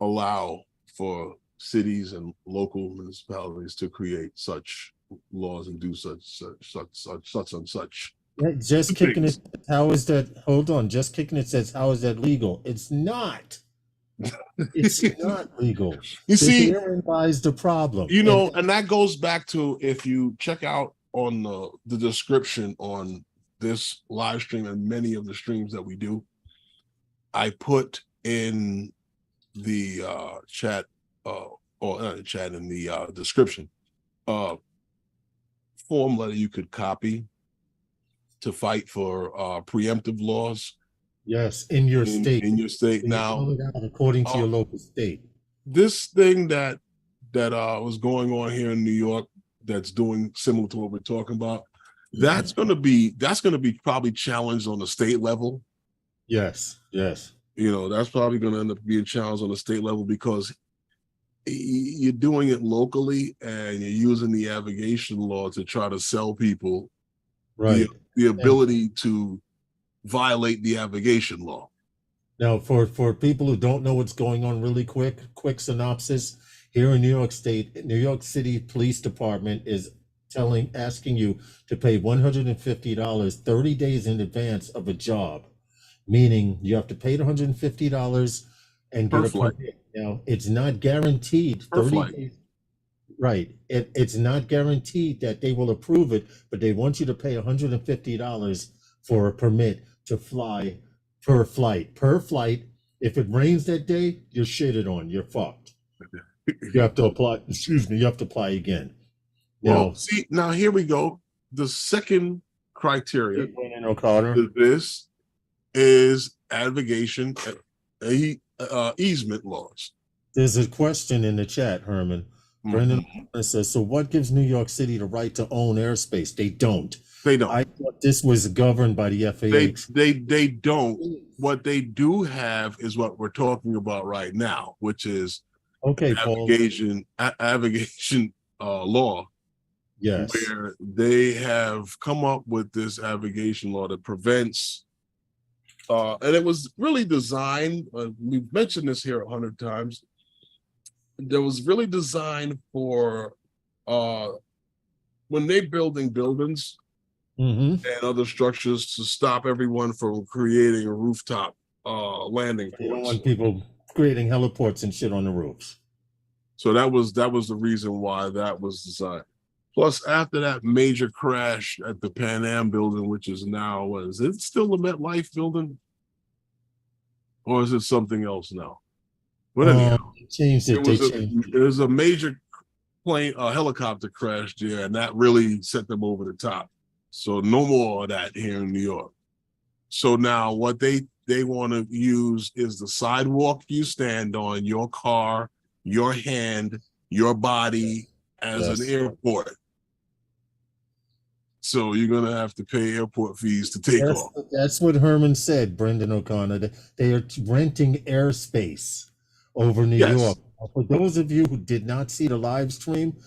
Speaker 1: allow for cities and local municipalities to create such laws and do such and such.
Speaker 2: Just kicking it. How is that? Hold on. Just kicking it says, how is that legal? It's not. It's not legal.
Speaker 1: You see,
Speaker 2: herein lies the problem.
Speaker 1: and that goes back to, if you check out on the description on this live stream and many of the streams that we do, I put in the chat, or not the chat, in the description, form letter you could copy to fight for preemptive laws.
Speaker 2: Yes, in your state.
Speaker 1: In your state. Now,
Speaker 2: according to your local state.
Speaker 1: This thing that was going on here in New York, that's doing similar to what we're talking about, that's going to be probably challenged on the state level.
Speaker 2: Yes.
Speaker 1: That's probably going to end up being challenged on the state level, because you're doing it locally and you're using the abrogation law to try to sell people the ability to violate the abrogation law.
Speaker 2: Now, for people who don't know what's going on, really quick synopsis. Here in New York State, New York City Police Department is asking you to pay $150 30 days in advance of a job, meaning you have to pay the $150 and get a permit. Now, it's not guaranteed 30 days. Right. It's not guaranteed that they will approve it, but they want you to pay $150 for a permit to fly per flight. If it rains that day, you're shitted on. You're fucked. You have to apply. You have to apply again.
Speaker 1: Well, see, now here we go. The second criteria to this is abrogation, easement laws.
Speaker 2: There's a question in the chat, Herman. Brendan says, so what gives New York City the right to own airspace? They don't. I thought this was governed by the FAA.
Speaker 1: They don't. What they do have is what we're talking about right now, which is abrogation law.
Speaker 2: Yes.
Speaker 1: Where they have come up with this abrogation law that prevents, and it was really designed, we've mentioned this here 100 times, that was really designed for when they're building buildings and other structures, to stop everyone from creating a rooftop landing ports.
Speaker 2: You don't want people creating heliports and shit on the roofs.
Speaker 1: So that was the reason why that was designed. Plus, after that major crash at the Pan Am building, which is now, is it still the MetLife building? Or is it something else now? But anyhow, there was a major plane, helicopter crash there, and that really set them over the top. So no more of that here in New York. So now what they want to use is the sidewalk you stand on, your car, your hand, your body as an airport. So you're going to have to pay airport fees to take off.
Speaker 2: That's what Herman said, Brendan O'Connor. They are renting airspace over New York. For those of you who did not see the live stream,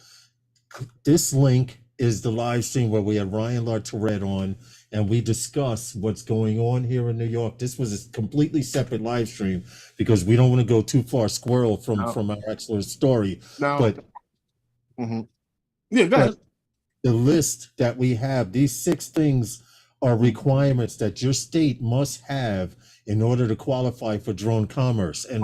Speaker 2: this link is the live stream where we had Ryan LaTourette on, and we discuss what's going on here in New York. This was a completely separate live stream because we don't want to go too far squirrel from our actual story.
Speaker 1: Now,
Speaker 2: but
Speaker 1: go ahead.
Speaker 2: The list that we have, these 6 things are requirements that your state must have in order to qualify for drone commerce. And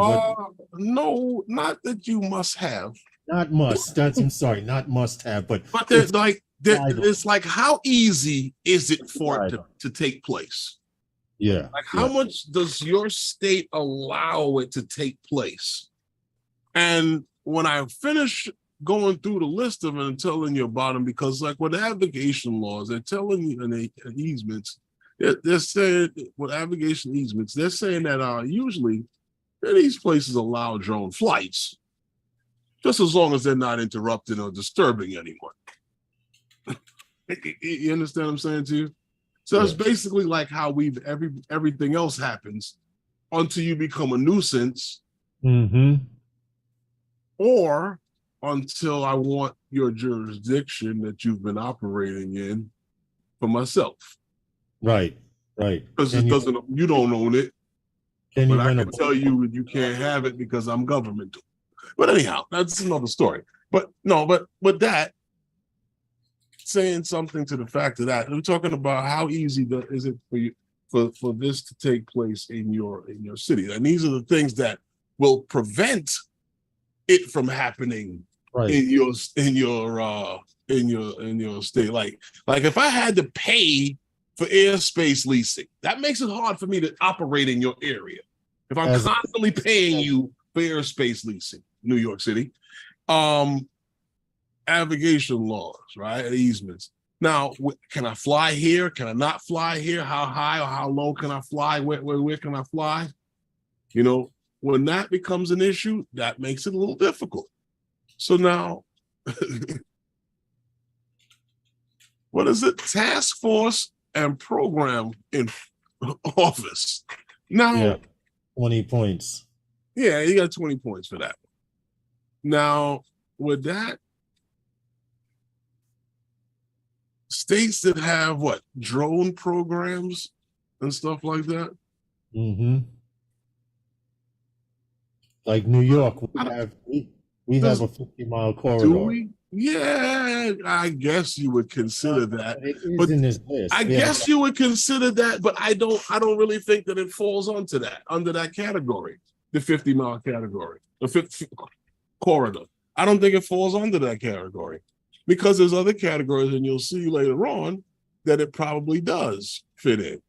Speaker 1: no, not that you must have.
Speaker 2: Not must. I'm sorry, not must have, but
Speaker 1: there's it's like, how easy is it for it to take place?
Speaker 2: Yeah.
Speaker 1: Like, how much does your state allow it to take place? And when I finish going through the list of them and telling you about them, because like with abrogation laws, they're telling you, and easements, they're saying with abrogation easements, they're saying that usually these places allow drone flights, just as long as they're not interrupting or disturbing anyone. You understand what I'm saying to you? So it's basically like how everything else happens until you become a nuisance, or until I want your jurisdiction that you've been operating in for myself.
Speaker 2: Right.
Speaker 1: Because you don't own it. But I can tell you can't have it because I'm governmental. But anyhow, that's another story. But with that, saying something to the fact of that, we're talking about how easy is it for you for this to take place in your city. And these are the things that will prevent it from happening
Speaker 2: Right.
Speaker 1: in your state. Like if I had to pay for airspace leasing, that makes it hard for me to operate in your area. If I'm constantly paying you for airspace leasing, New York City, navigation laws, right? Easements. Now, can I fly here? Can I not fly here? How high or how low can I fly? Where can I fly? You know, when that becomes an issue, that makes it a little difficult. So now, what is it? Task force and program in office. Now,
Speaker 2: 20 points.
Speaker 1: Yeah, you got 20 points for that. Now, with that, states that have what, drone programs and stuff like that.
Speaker 2: Mm-hmm. Like New York, we have a 50-mile corridor.
Speaker 1: Do we? Yeah, I guess you would consider that. But
Speaker 2: in this list.
Speaker 1: I guess you would consider that, but I don't really think that it falls under that category, the 50-mile category, the 50 corridor. I don't think it falls under that category because there's other categories, and you'll see later on that it probably does fit in,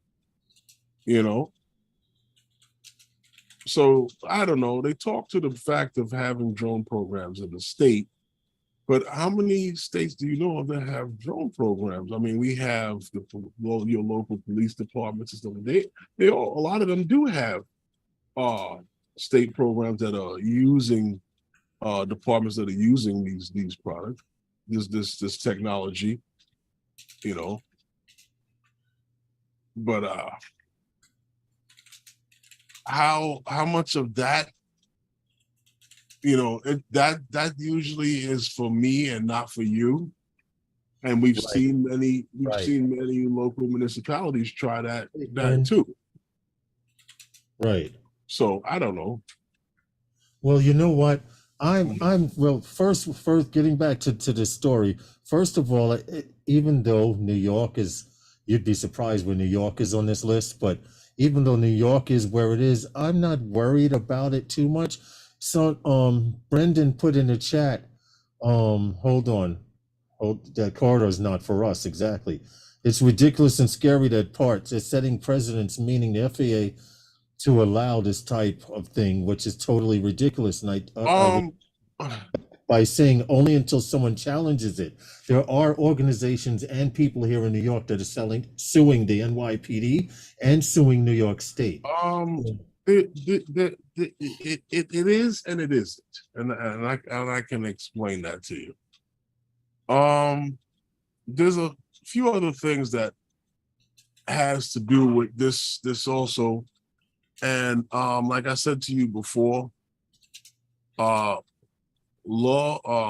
Speaker 1: you know? So I don't know. They talk to the fact of having drone programs in the state, but how many states do you know of that have drone programs? I mean, we have your local police departments and stuff. They all, a lot of them do have state programs that are using departments that are using these products, this technology, you know. But how much of that, you know, that usually is for me and not for you. And we've seen many local municipalities try that too.
Speaker 2: Right.
Speaker 1: So I don't know.
Speaker 2: Well, you know what? Well, first getting back to this story. First of all, even though New York is, you'd be surprised when New York is on this list, but even though New York is where it is, I'm not worried about it too much. So Brendan put in the chat, that corridor is not for us, exactly. It's ridiculous and scary that parts is setting precedents, meaning the FAA, to allow this type of thing, which is totally ridiculous. And by saying only until someone challenges it. There are organizations and people here in New York that are suing the NYPD and suing New York State.
Speaker 1: It is and it isn't, and I can explain that to you. There's a few other things that has to do with this also, and like I said to you before, law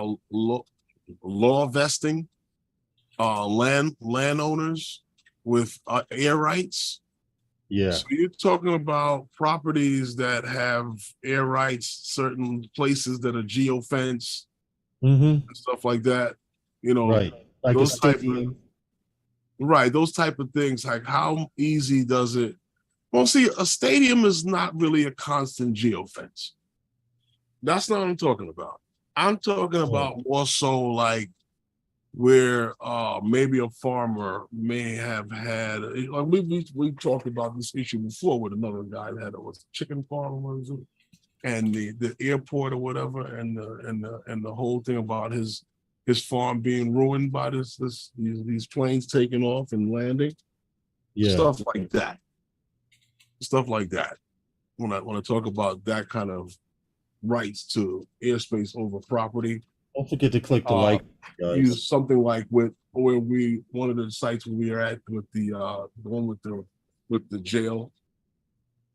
Speaker 1: vesting landowners with air rights.
Speaker 2: Yeah.
Speaker 1: So you're talking about properties that have air rights, certain places that are geofenced, and stuff like that. You know,
Speaker 2: right? Like
Speaker 1: those type of things. Like, how easy does it? Well, see, a stadium is not really a constant geofence. That's not what I'm talking about. I'm talking about more so like where maybe a farmer may have had, like we talked about this issue before with another guy that was a chicken farm, and the airport or whatever, and the whole thing about his farm being ruined by these planes taking off and landing, stuff like that. When I talk about that kind of rights to airspace over property.
Speaker 2: Don't forget to click the like, guys.
Speaker 1: Use something like one of the sites where we are at with the one with the jail.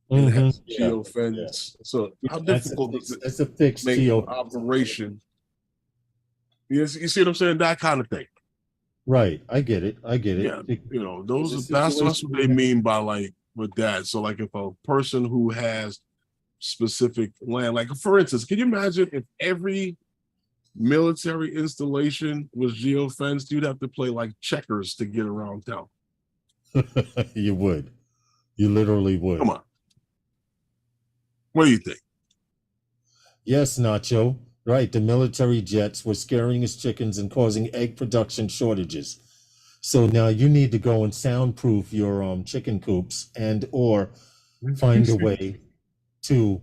Speaker 1: It has geofence. So how difficult is it?
Speaker 2: That's a fixed
Speaker 1: operation. You see what I'm saying? That kind of thing.
Speaker 2: Right. I get it.
Speaker 1: Yeah. You know, that's what they mean by like with that. So like if a person who has specific land, like for instance, can you imagine if every military installation was geofenced? You'd have to play like checkers to get around town.
Speaker 2: You would. You literally would.
Speaker 1: Come on. What do you think?
Speaker 2: Yes, Nacho. Right. The military jets were scaring his chickens and causing egg production shortages. So now you need to go and soundproof your chicken coops and or find a way to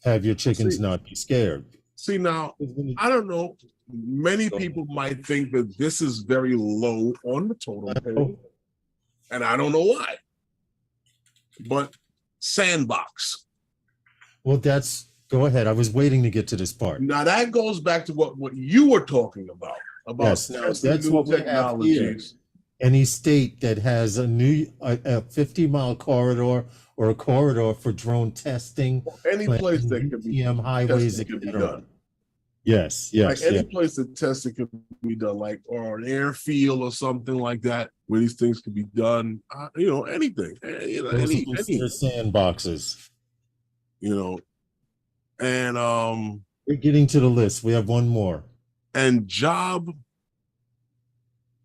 Speaker 2: have your chickens
Speaker 1: See,
Speaker 2: not be scared.
Speaker 1: see now, I don't know. Many people might think that this is very low on the totem pole, and I don't know why. But sandbox.
Speaker 2: Well, go ahead. I was waiting to get to this part.
Speaker 1: Now that goes back to what you were talking about
Speaker 2: Yes, now that's what we have here. Any state that has a 50-mile corridor or a corridor for drone testing,
Speaker 1: any place that can be
Speaker 2: highways,
Speaker 1: can be done.
Speaker 2: Yes,
Speaker 1: like any place that testing can be done, like or an airfield or something like that, where these things can be done. Anything. Any
Speaker 2: sandboxes.
Speaker 1: And
Speaker 2: we're getting to the list. We have one more.
Speaker 1: And job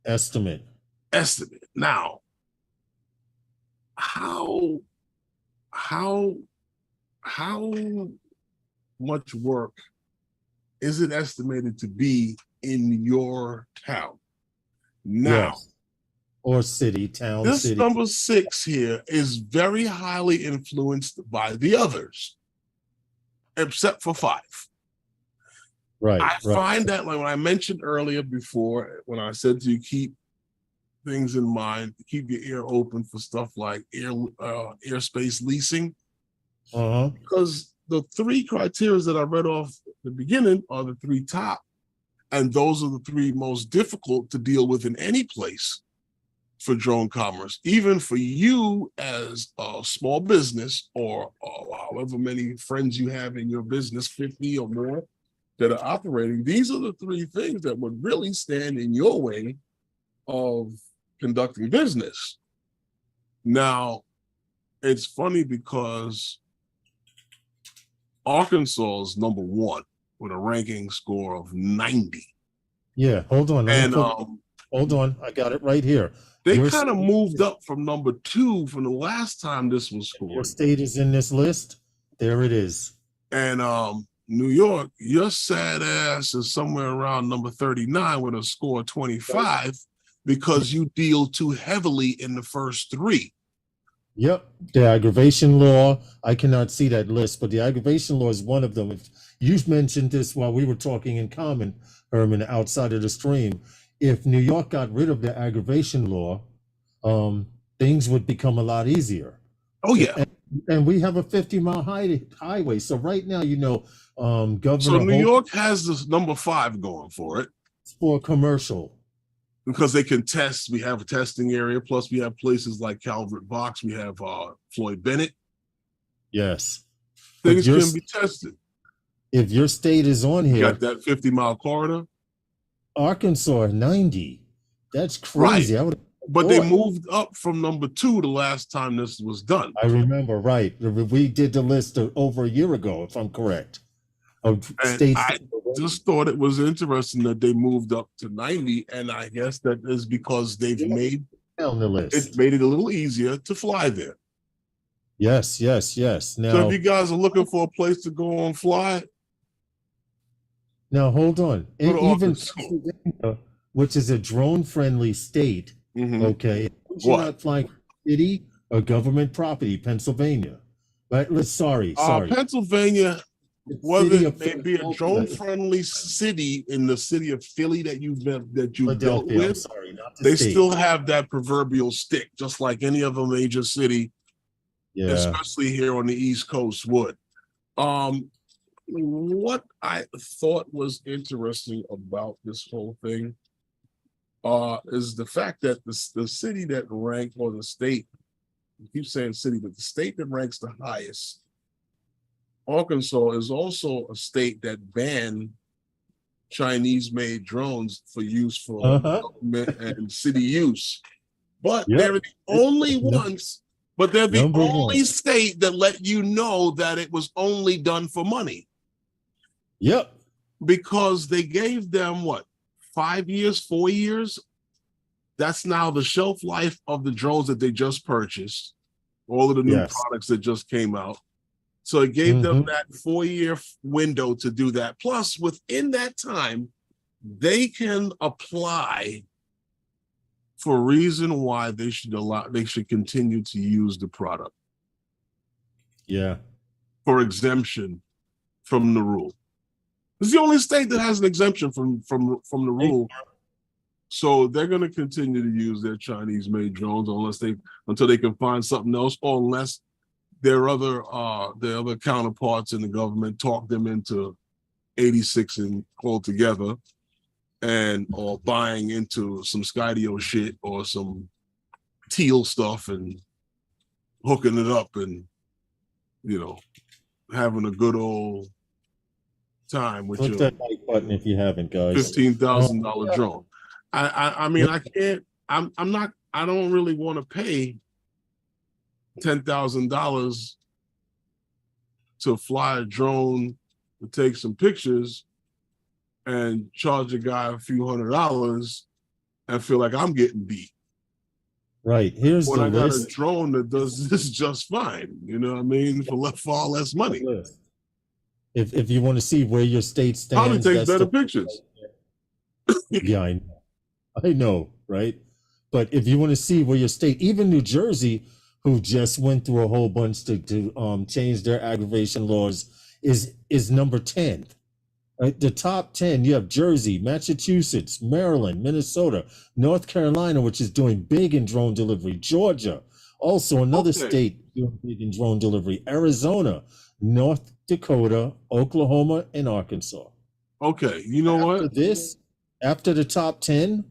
Speaker 2: estimate.
Speaker 1: Now, how much work is it estimated to be in your town? Now,
Speaker 2: yes. Or city, town,
Speaker 1: this
Speaker 2: city.
Speaker 1: number 6 here is very highly influenced by the others, except for 5.
Speaker 2: Right.
Speaker 1: I find that, like when I mentioned earlier before, when I said to you, keep things in mind, keep your ear open for stuff like airspace leasing. Because the 3 criteria that I read off at the beginning are the 3 top, and those are the 3 most difficult to deal with in any place for drone commerce. Even for you as a small business or however many friends you have in your business, 50 or more, that are operating, these are the 3 things that would really stand in your way of conducting business. Now, it's funny because Arkansas is number 1 with a ranking score of 90.
Speaker 2: Yeah, hold on.
Speaker 1: And
Speaker 2: hold on, I got it right here.
Speaker 1: They kind of moved up from number 2 from the last time this was scored.
Speaker 2: Your state is in this list. There it is.
Speaker 1: And New York, your sad ass is somewhere around number 39 with a score of 25 because you deal too heavily in the first 3.
Speaker 2: Yep. The aggravation law, I cannot see that list, but the aggravation law is one of them. If you mentioned this while we were talking in common, Herman, outside of the stream. If New York got rid of the aggravation law, things would become a lot easier.
Speaker 1: Oh, yeah.
Speaker 2: And we have a 50-mile highway. So right now, Governor.
Speaker 1: So New York has this number 5 going for it.
Speaker 2: For commercial.
Speaker 1: Because they can test. We have a testing area. Plus, we have places like Calvert Box. We have Floyd Bennett.
Speaker 2: Yes.
Speaker 1: Things can be tested.
Speaker 2: If your state is on here.
Speaker 1: You got that 50-mile corridor.
Speaker 2: Arkansas, 90. That's crazy.
Speaker 1: Right. But they moved up from number 2 the last time this was done.
Speaker 2: I remember, right. We did the list over a year ago, if I'm correct.
Speaker 1: States. I just thought it was interesting that they moved up to 90, and I guess that is because they've made
Speaker 2: on the list.
Speaker 1: It made it a little easier to fly there.
Speaker 2: Yes. Now,
Speaker 1: so if you guys are looking for a place to go and fly,
Speaker 2: now hold on. Even which is a drone-friendly state, okay, you're not flying city or government property, Pennsylvania. Right? Sorry.
Speaker 1: Pennsylvania. Whether it may be a drone-friendly city in the city of Philly that you've dealt with, they still have that proverbial stick, just like any other major city, especially here on the East Coast would. What I thought was interesting about this whole thing is the fact that the city that ranked, or the state, I keep saying city, but the state that ranks the highest, Arkansas, is also a state that banned Chinese-made drones for use for government and city use. But they're the only ones, but they're the only state that let you know that it was only done for money.
Speaker 2: Yep.
Speaker 1: Because they gave them, 5 years, 4 years? That's now the shelf life of the drones that they just purchased, all of the new products that just came out. So it gave them that 4-year window to do that. Plus, within that time, they can apply for a reason why they should continue to use the product.
Speaker 2: Yeah.
Speaker 1: For exemption from the rule. It's the only state that has an exemption from the rule. So they're going to continue to use their Chinese-made drones until they can find something else, or unless their other counterparts in the government talk them into 86 and altogether, or buying into some Skydio shit or some teal stuff and hooking it up and having a good old time with
Speaker 2: Click that like button if you haven't, guys.
Speaker 1: $15,000 drone. I mean, I can't. I don't really want to pay $10,000 to fly a drone to take some pictures and charge a guy a few $100s and feel like I'm getting beat.
Speaker 2: Right. Here's
Speaker 1: when
Speaker 2: the
Speaker 1: I
Speaker 2: list.
Speaker 1: got a drone that does this just fine. You know what I mean? For far less money.
Speaker 2: If you want to see where your state stands,
Speaker 1: probably take better pictures.
Speaker 2: Yeah, I know, right? But if you want to see where your state, even New Jersey, who just went through a whole bunch to change their aggravation laws, is number 10. Right? The top 10, you have Jersey, Massachusetts, Maryland, Minnesota, North Carolina, which is doing big in drone delivery, Georgia, also another state doing big in drone delivery, Arizona, North Dakota, Oklahoma, and Arkansas.
Speaker 1: Okay, you know what?
Speaker 2: After the top 10,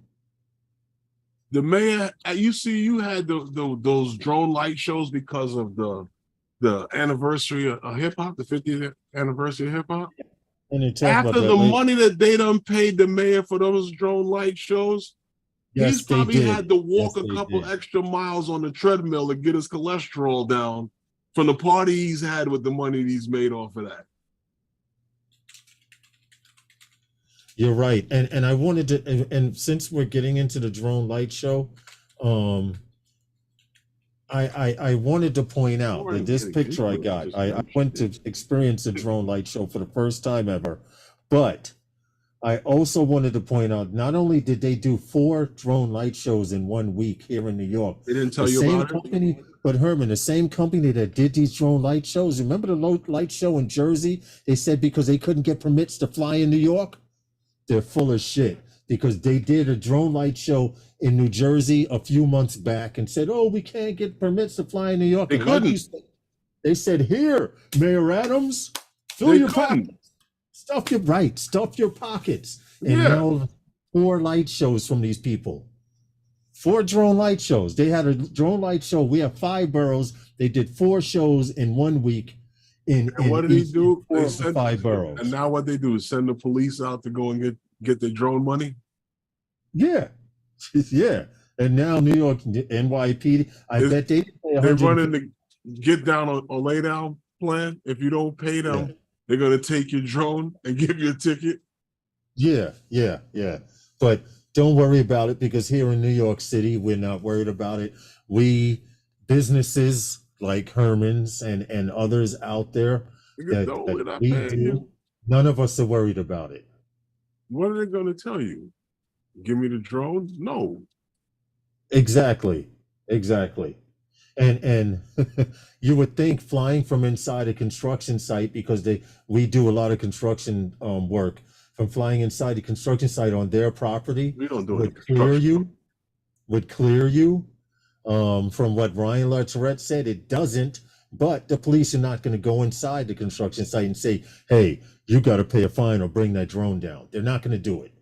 Speaker 1: the mayor, you had those drone light shows because of the anniversary of hip hop, the 50th anniversary of hip hop. After the money that they done paid the mayor for those drone light shows, he's probably had to walk a couple extra miles on the treadmill to get his cholesterol down from the party he's had with the money he's made off of that.
Speaker 2: You're right. And I wanted to, and since we're getting into the drone light show, I wanted to point out that this picture I got, I went to experience a drone light show for the first time ever, but I also wanted to point out, not only did they do 4 drone light shows in 1 week here in New York,
Speaker 1: they didn't tell you about
Speaker 2: it? But Herman, the same company that did these drone light shows, remember the light show in Jersey? They said because they couldn't get permits to fly in New York? They're full of shit, because they did a drone light show in New Jersey a few months back and said, oh, we can't get permits to fly in New York.
Speaker 1: They couldn't.
Speaker 2: They said, here, Mayor Adams, fill your pockets. Stuff your pockets. And now 4 light shows from these people. 4 drone light shows. They had a drone light show. We have 5 boroughs. They did 4 shows in 1 week. And
Speaker 1: what did he do?
Speaker 2: They sent 5 boroughs.
Speaker 1: And now what they do is send the police out to go and get their drone money?
Speaker 2: Yeah. Yeah. And now New York, NYPD, bet they
Speaker 1: they're running the get down or lay down plan. If you don't pay them, they're going to take your drone and give you a ticket. Yeah.
Speaker 2: But don't worry about it, because here in New York City, we're not worried about it. Businesses like Herman's and others out there that we do, none of us are worried about it.
Speaker 1: What are they going to tell you? Give me the drone? No.
Speaker 2: Exactly. And you would think flying from inside a construction site, because we do a lot of construction work, from flying inside the construction site on their property,
Speaker 1: we don't do
Speaker 2: would clear you. From what Ryan LaTourette said, it doesn't, but the police are not going to go inside the construction site and say, hey, you got to pay a fine or bring that drone down. They're not going to do it.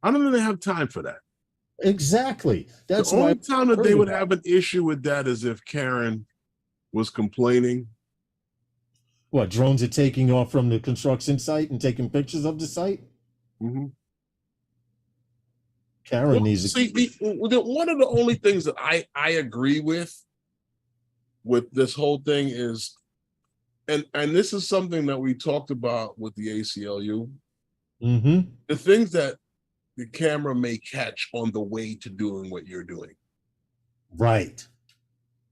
Speaker 1: I don't really have time for that.
Speaker 2: Exactly. That's
Speaker 1: the only time that they would have an issue with that is if Karen was complaining.
Speaker 2: What, drones are taking off from the construction site and taking pictures of the site?
Speaker 1: Mm-hmm.
Speaker 2: Karen needs
Speaker 1: one of the only things that I agree with this whole thing is, and this is something that we talked about with the ACLU, the things that the camera may catch on the way to doing what you're doing.
Speaker 2: Right.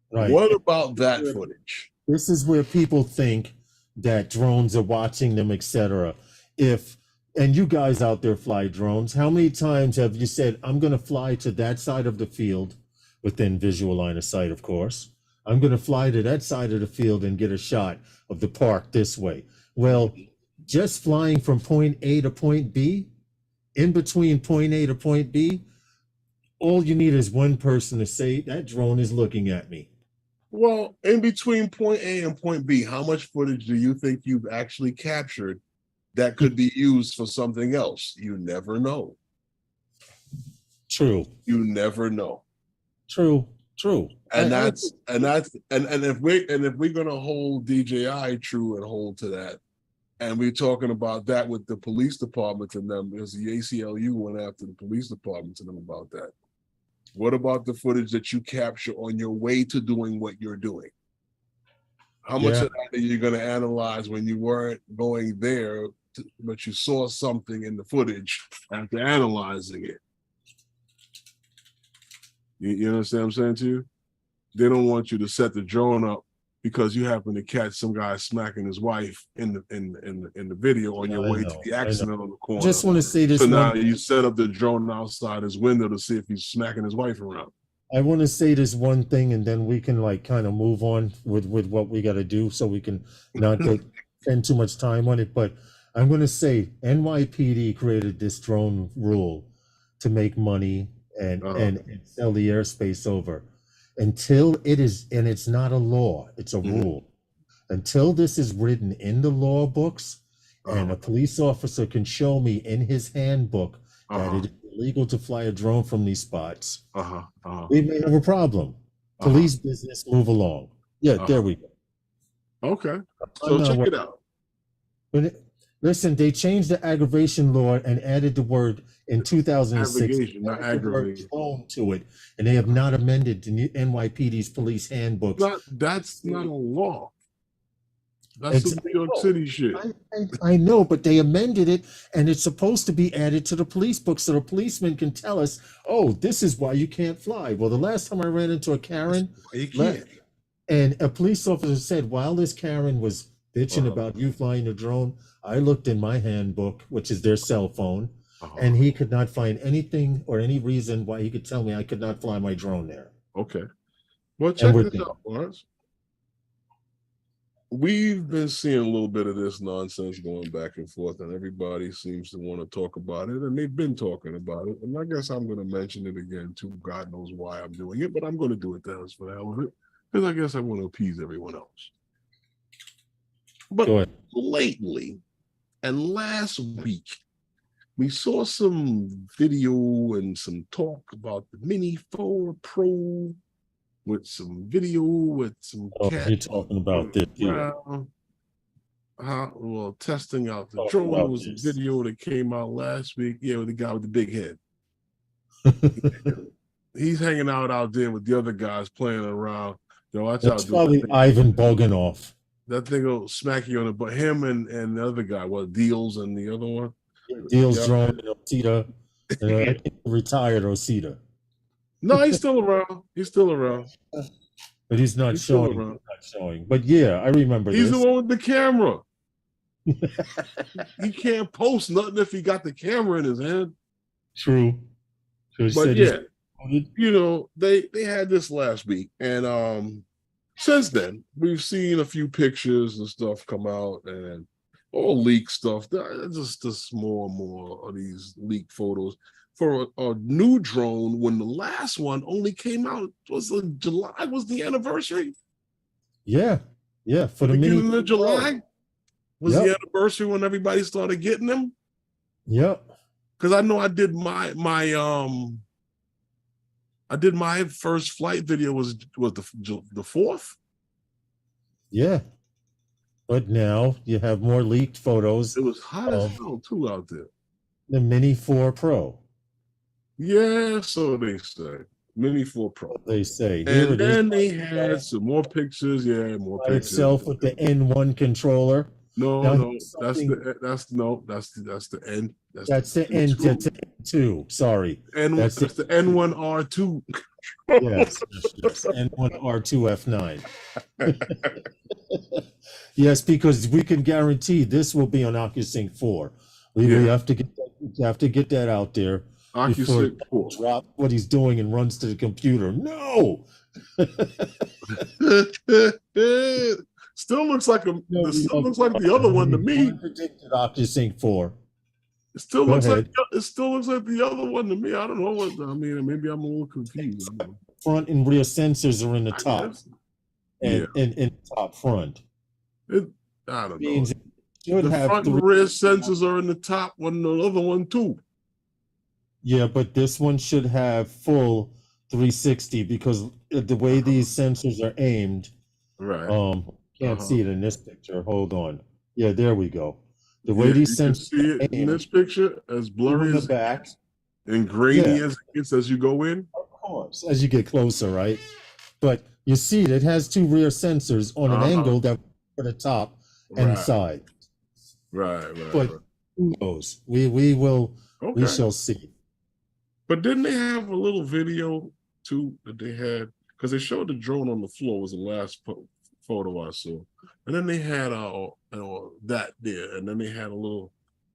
Speaker 1: What about that footage?
Speaker 2: This is where people think that drones are watching them, etc. And you guys out there fly drones, how many times have you said, I'm going to fly to that side of the field, within visual line of sight, of course. I'm going to fly to that side of the field and get a shot of the park this way. Well, just flying from point A to point B, in between point A to point B, all you need is one person to say, that drone is looking at me.
Speaker 1: Well, in between point A and point B, how much footage do you think you've actually captured that could be used for something else? You never know.
Speaker 2: True.
Speaker 1: You never know.
Speaker 2: True.
Speaker 1: And if we're gonna hold DJI true and hold to that, and we're talking about that with the police departments and them, because the ACLU went after the police departments and them about that. What about the footage that you capture on your way to doing what you're doing? How much of that are you going to analyze when you weren't going there, but you saw something in the footage after analyzing it? You understand what I'm saying to you? They don't want you to set the drone up because you happen to catch some guy smacking his wife in the video on your way to the accident on the corner.
Speaker 2: Just want to say this.
Speaker 1: So now you set up the drone outside his window to see if he's smacking his wife around.
Speaker 2: I want to say this one thing, and then we can like kind of move on with what we got to do, so we can not spend too much time on it. But I'm going to say NYPD created this drone rule to make money and sell the airspace over. Until it is, and it's not a law, it's a rule. Until this is written in the law books, and a police officer can show me in his handbook that it is illegal to fly a drone from these spots, we may have a problem. Police business, move along. Yeah, there we go.
Speaker 1: Okay, so check it out.
Speaker 2: Listen, they changed the aggravation law and added the word in 2006
Speaker 1: not aggravation
Speaker 2: to it, and they have not amended the NYPD's police handbook.
Speaker 1: That's not a law. That's some New York City shit.
Speaker 2: I know, but they amended it, and it's supposed to be added to the police book so the policeman can tell us, oh, this is why you can't fly. Well, the last time I ran into a Karen, and a police officer said, while this Karen was bitching about you flying a drone, I looked in my handbook, which is their cell phone, and he could not find anything or any reason why he could tell me I could not fly my drone there.
Speaker 1: Okay. Well, check this out, Lawrence. We've been seeing a little bit of this nonsense going back and forth, and everybody seems to want to talk about it, and they've been talking about it. And I guess I'm going to mention it again, too. God knows why I'm doing it, but I'm going to do it for the hell of it, because I guess I want to appease everyone else. But lately, and last week, we saw some video and some talk about the Mini 4 Pro with some video with some cat.
Speaker 2: You're talking about this.
Speaker 1: Well, testing out the drone was a video that came out last week. Yeah, with the guy with the big head. He's hanging out there with the other guys playing around.
Speaker 2: That's probably Ivan Boganoff.
Speaker 1: That thing will smack you on it. But him and the other guy, Deals and the other one?
Speaker 2: Deals drone and Osita. Retired Osita.
Speaker 1: No, he's still around.
Speaker 2: But he's not showing. But yeah, I remember
Speaker 1: he's the one with the camera. He can't post nothing if he got the camera in his hand.
Speaker 2: True.
Speaker 1: But yeah, they had this last week. And since then, we've seen a few pictures and stuff come out and all leak stuff. Just more and more of these leaked photos for a new drone when the last one only came out. Was July was the anniversary?
Speaker 2: Yeah. For the beginning
Speaker 1: of July was the anniversary when everybody started getting them.
Speaker 2: Yep.
Speaker 1: Because I know I did my first flight video was the 4th.
Speaker 2: Yeah. But now you have more leaked photos.
Speaker 1: It was hot as hell too out there.
Speaker 2: The Mini 4 Pro.
Speaker 1: Yeah, so they say. Mini 4 Pro.
Speaker 2: They say.
Speaker 1: And then they had some more pictures. Yeah, more pictures.
Speaker 2: Itself with the N1 controller.
Speaker 1: No, that's the N.
Speaker 2: That's the N2. Sorry.
Speaker 1: That's the N1R2
Speaker 2: Yes, and one R2F9. Yes, because we can guarantee this will be on OcuSync 4. We have to get that out there before he drops what he's doing and runs to the computer. No.
Speaker 1: Still looks like the other one to me.
Speaker 2: Predicted OcuSync 4.
Speaker 1: It still looks like the other one to me. I don't know what I mean. Maybe I'm a little confused.
Speaker 2: Front and rear sensors are in the top, and in top front.
Speaker 1: I don't know. The front and rear sensors are in the top one, the other one too.
Speaker 2: Yeah, but this one should have full 360 because the way these sensors are aimed,
Speaker 1: right?
Speaker 2: Can't see it in this picture. Hold on. Yeah, there we go. The way these sensors
Speaker 1: see it in this picture, as blurry as
Speaker 2: back
Speaker 1: and grainy as it gets as you go in.
Speaker 2: Of course, as you get closer, right? But you see, it has two rear sensors on an angle that for the top and side.
Speaker 1: Right.
Speaker 2: But who knows? We will. Okay. We shall see.
Speaker 1: But didn't they have a little video too that they had? Because they showed the drone on the floor was the last photo I saw, and then they had that there, and then they had a little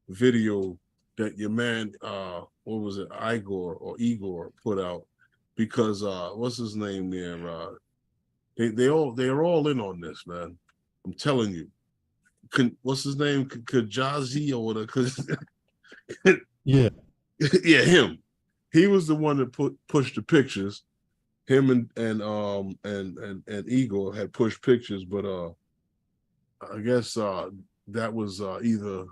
Speaker 1: video that your man, what was it, Igor put out, because what's his name there? They're all in on this, man. I'm telling you. What's his name? Kajazi or whatever?
Speaker 2: Yeah,
Speaker 1: him. He was the one that pushed the pictures. Him and Igor had pushed pictures, but I guess that was either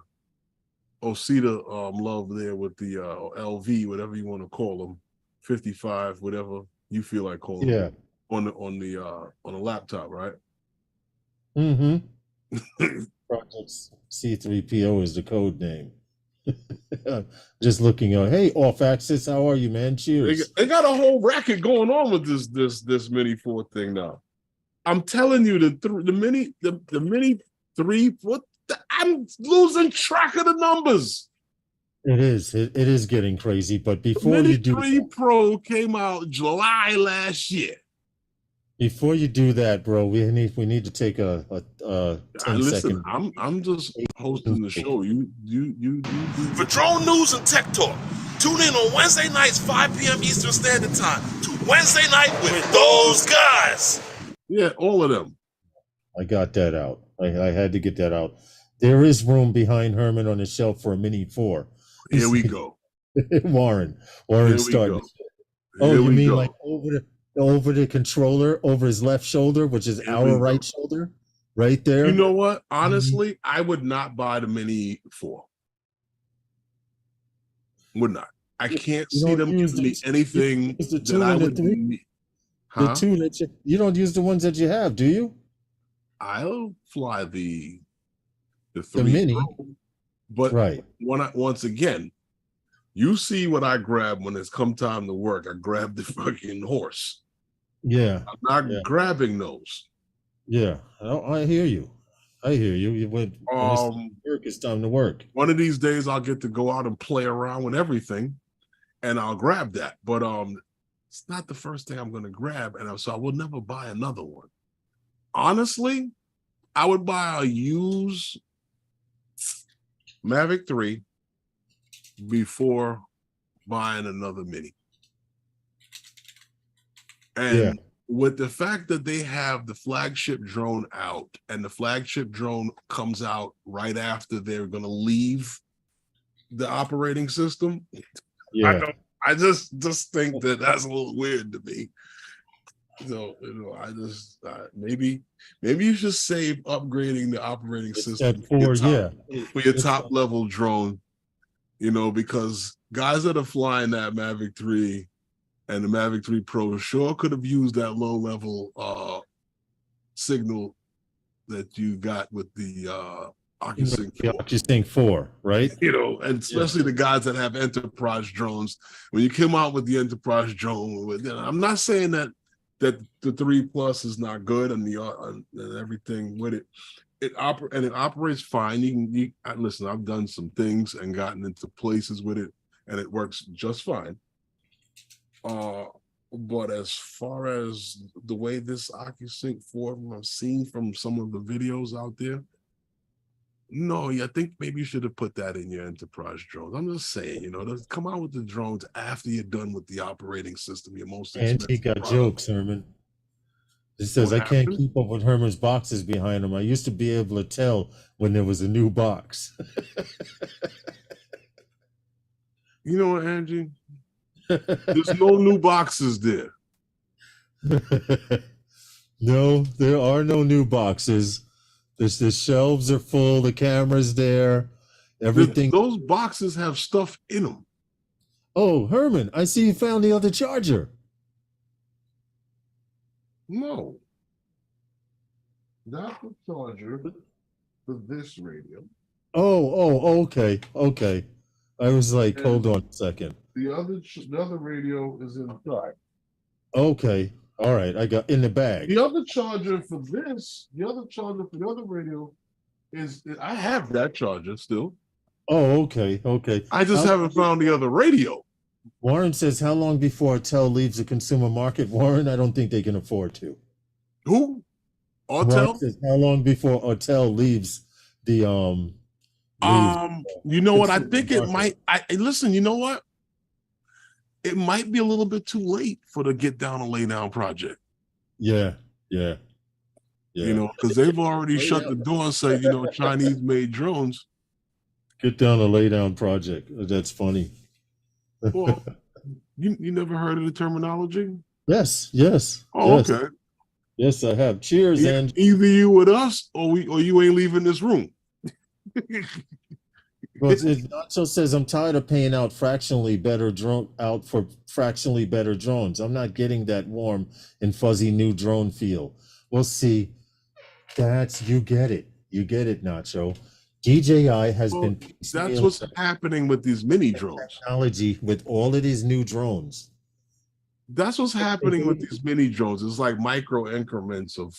Speaker 1: Osita Love there with the LV, whatever you want to call them, 55, whatever you feel like calling them, on the laptop, right?
Speaker 2: Mm-hmm. Project C3PO is the code name. Just looking on. Hey, Off Axis, how are you, man? Cheers.
Speaker 1: They got a whole racket going on with this Mini 4 thing now. I'm telling you, the Mini 3. I'm losing track of the numbers.
Speaker 2: It is getting crazy. But before
Speaker 1: the Mini
Speaker 2: you do
Speaker 1: 3 Pro came out July last year. Before
Speaker 2: you do that, bro, we need to take a 10 second.
Speaker 1: I'm just hosting the show. You. For drone news and tech talk, tune in on Wednesday nights, 5 p.m. Eastern Standard Time, to Wednesday Night with those guys. Yeah, all of them.
Speaker 2: I got that out. I had to get that out. There is room behind Herman on the shelf for a Mini 4.
Speaker 1: Here we go.
Speaker 2: Warren started. Oh, you mean like over the controller, over his left shoulder, which is our right shoulder, right there.
Speaker 1: You know what? Honestly, I would not buy the Mini 4. Would not. I can't see them giving me anything that I would need.
Speaker 2: The two that you don't use the ones that you have, do you?
Speaker 1: I'll fly the 3
Speaker 2: the Mini,
Speaker 1: Pro, but once again, you see what I grab when it's come time to work. I grab the fucking horse.
Speaker 2: Yeah.
Speaker 1: I'm not grabbing those.
Speaker 2: Yeah. I hear you. When it's time to work.
Speaker 1: One of these days I'll get to go out and play around with everything, and I'll grab that. But it's not the first thing I'm going to grab, and so I will never buy another one. Honestly, I would buy a used Mavic 3 before buying another Mini. And with the fact that they have the flagship drone out, and the flagship drone comes out right after they're going to leave the operating system, I just think that that's a little weird to me. So maybe you should save upgrading the operating system for your top level drone. Because guys that are flying that Mavic 3 and the Mavic 3 Pro sure could have used that low level signal that you got with the
Speaker 2: OcuSync 4, right?
Speaker 1: And especially the guys that have enterprise drones. When you come out with the enterprise drone, I'm not saying that the 3 Plus is not good and and everything with it. It operates fine. Listen, I've done some things and gotten into places with it, and it works just fine. But as far as the way this OcuSync 4 I've seen from some of the videos out there, no, I think maybe you should have put that in your enterprise drones. I'm just saying, to come out with the drones after you're done with the operating system, your most
Speaker 2: And he
Speaker 1: expensive
Speaker 2: got
Speaker 1: product.
Speaker 2: jokes, Herman. He says,
Speaker 1: What
Speaker 2: I can't
Speaker 1: happened?
Speaker 2: keep up with Herman's boxes behind him. I used to be able to tell when there was a new box.
Speaker 1: You know what, Angie? There's no new boxes there.
Speaker 2: No, there are no new boxes. The shelves are full, the camera's there, everything.
Speaker 1: Those boxes have stuff in them.
Speaker 2: Oh, Herman, I see you found the other charger.
Speaker 1: No. Not the charger for this radio.
Speaker 2: Oh, okay. I was like,
Speaker 1: And
Speaker 2: hold on a second.
Speaker 1: The other radio is inside.
Speaker 2: Okay. All right. I got in the bag.
Speaker 1: The other charger for the other radio I have that charger still.
Speaker 2: Oh, okay.
Speaker 1: I just haven't found the other radio.
Speaker 2: Warren says, how long before Autel leaves the consumer market? Warren, I don't think they can afford to.
Speaker 1: Who? Autel?
Speaker 2: Warren says, how long before Autel leaves the
Speaker 1: you know what? I think it might. Listen, you know what? It might be a little bit too late for the get down and lay down project.
Speaker 2: Yeah.
Speaker 1: Because they've already shut the door and said, Chinese made drones.
Speaker 2: Get down and lay down project. That's funny.
Speaker 1: Well, you never heard of the terminology?
Speaker 2: Yes.
Speaker 1: Oh, yes. Okay.
Speaker 2: Yes, I have. Cheers, and
Speaker 1: either you with us or you ain't leaving this room.
Speaker 2: Well, it also says I'm tired of paying out fractionally better drones. I'm not getting that warm and fuzzy new drone feel. Well, see, you get it, Nacho. DJI has been.
Speaker 1: That's what's happening with these mini drones.
Speaker 2: Technology with all of these new drones.
Speaker 1: That's what's happening with these mini drones. It's like micro increments of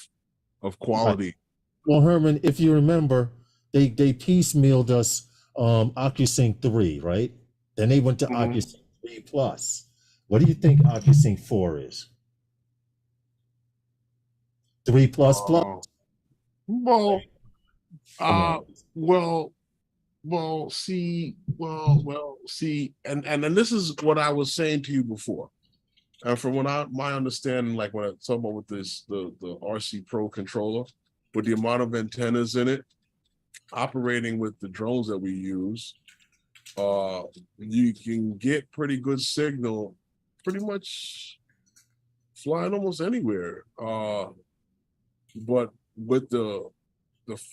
Speaker 1: quality.
Speaker 2: Right. Well, Herman, if you remember, they piecemealed us OcuSync 3, right? Then they went to OcuSync 3 Plus. What do you think OcuSync 4 is? 3 plus plus?
Speaker 1: See, and this is what I was saying to you before. And from my understanding, like when I talk about with this, the RC Pro controller, with the amount of antennas in it, operating with the drones that we use, you can get pretty good signal, pretty much flying almost anywhere. But with the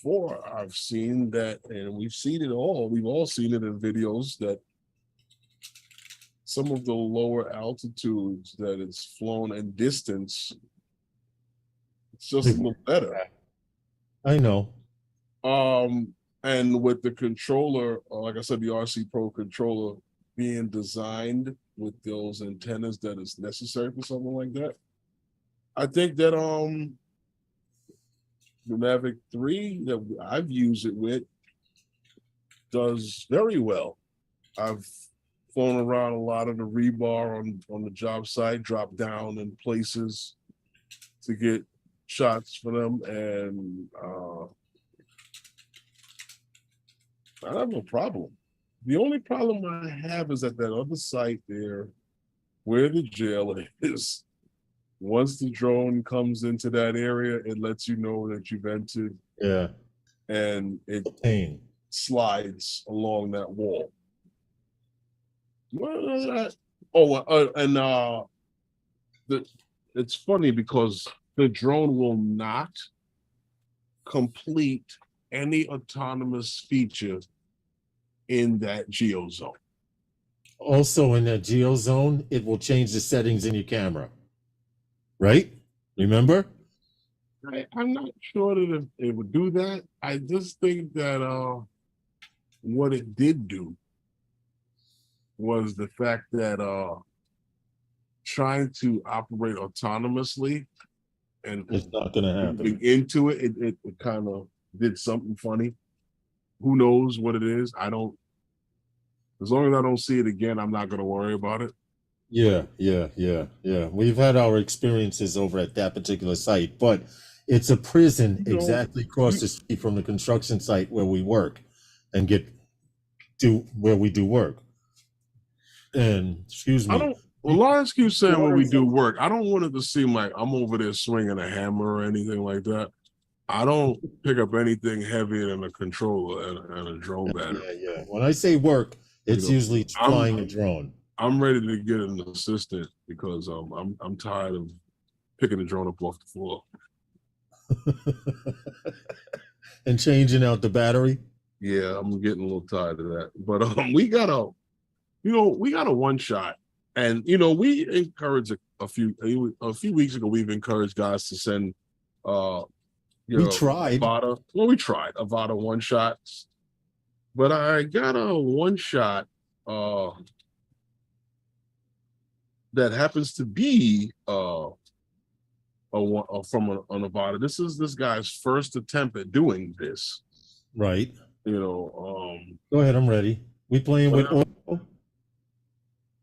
Speaker 1: 4, I've seen that, and we've seen it all. We've all seen it in videos that some of the lower altitudes that it's flown and distance, it's just a little better.
Speaker 2: I know.
Speaker 1: And with the controller, like I said, the RC Pro controller being designed with those antennas that is necessary for something like that, I think that the Mavic 3 that I've used it with does very well. I've flown around a lot of the rebar on the job site, dropped down in places to get shots for them, and I have no problem. The only problem I have is at that other site there, where the jail is. Once the drone comes into that area, it lets you know that you've entered.
Speaker 2: Yeah.
Speaker 1: And it slides along that wall. It's funny because the drone will not complete any autonomous feature in that geo zone.
Speaker 2: Also, in that geo zone, it will change the settings in your camera. Right? Remember?
Speaker 1: I'm not sure that it would do that. I just think that what it did do was the fact that trying to operate autonomously and
Speaker 2: it's not going to happen.
Speaker 1: Into it kind of did something funny. Who knows what it is? As long as I don't see it again, I'm not going to worry about it.
Speaker 2: Yeah, yeah. We've had our experiences over at that particular site, but it's a prison
Speaker 1: You know,
Speaker 2: exactly across the street from the construction site where we work and do where we do work. And excuse
Speaker 1: I
Speaker 2: me,
Speaker 1: don't. Well, Lawrence keeps saying when we
Speaker 2: quarters
Speaker 1: do
Speaker 2: of
Speaker 1: work, I don't want it to seem like I'm over there swinging a hammer or anything like that. I don't pick up anything heavier than a controller and a drone battery.
Speaker 2: yeah. When I say work,
Speaker 1: You
Speaker 2: it's
Speaker 1: know,
Speaker 2: usually
Speaker 1: I'm
Speaker 2: flying a drone.
Speaker 1: I'm ready to get an assistant because I'm tired of picking the drone up off the floor.
Speaker 2: And changing out the battery.
Speaker 1: Yeah, I'm getting a little tired of that. But we got a one shot, and we encourage a few weeks ago. We've encouraged guys to send uh
Speaker 2: We tried.
Speaker 1: Avada. Well, we tried Avada one shots, but I got a one shot that happens to be from an Avada. This is this guy's first attempt at doing this.
Speaker 2: Right.
Speaker 1: Go
Speaker 2: ahead, I'm ready. We playing with oil?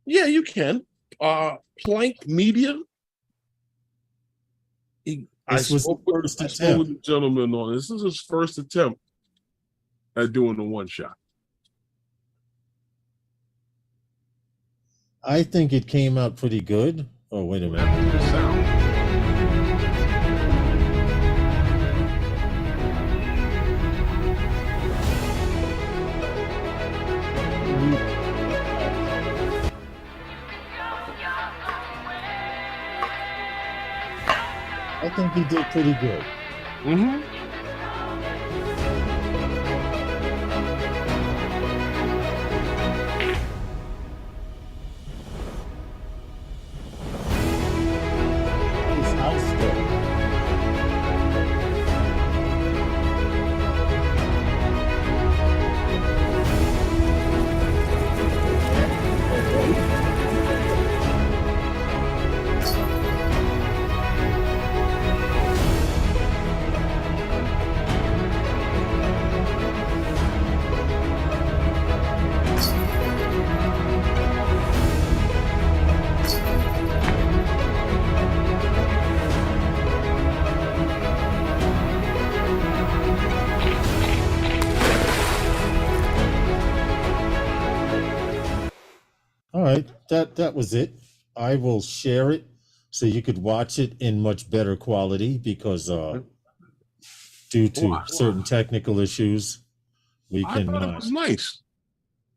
Speaker 1: Yeah, you can. Plank Media. I spoke with the gentleman on this. This is his first attempt at doing the one shot.
Speaker 2: I think it came out pretty good. Oh, wait a minute. Sound. I think he did pretty good.
Speaker 1: Mm-hmm.
Speaker 2: All right, that was it. I will share it so you could watch it in much better quality because due to certain technical issues, we cannot.
Speaker 1: I thought it was nice.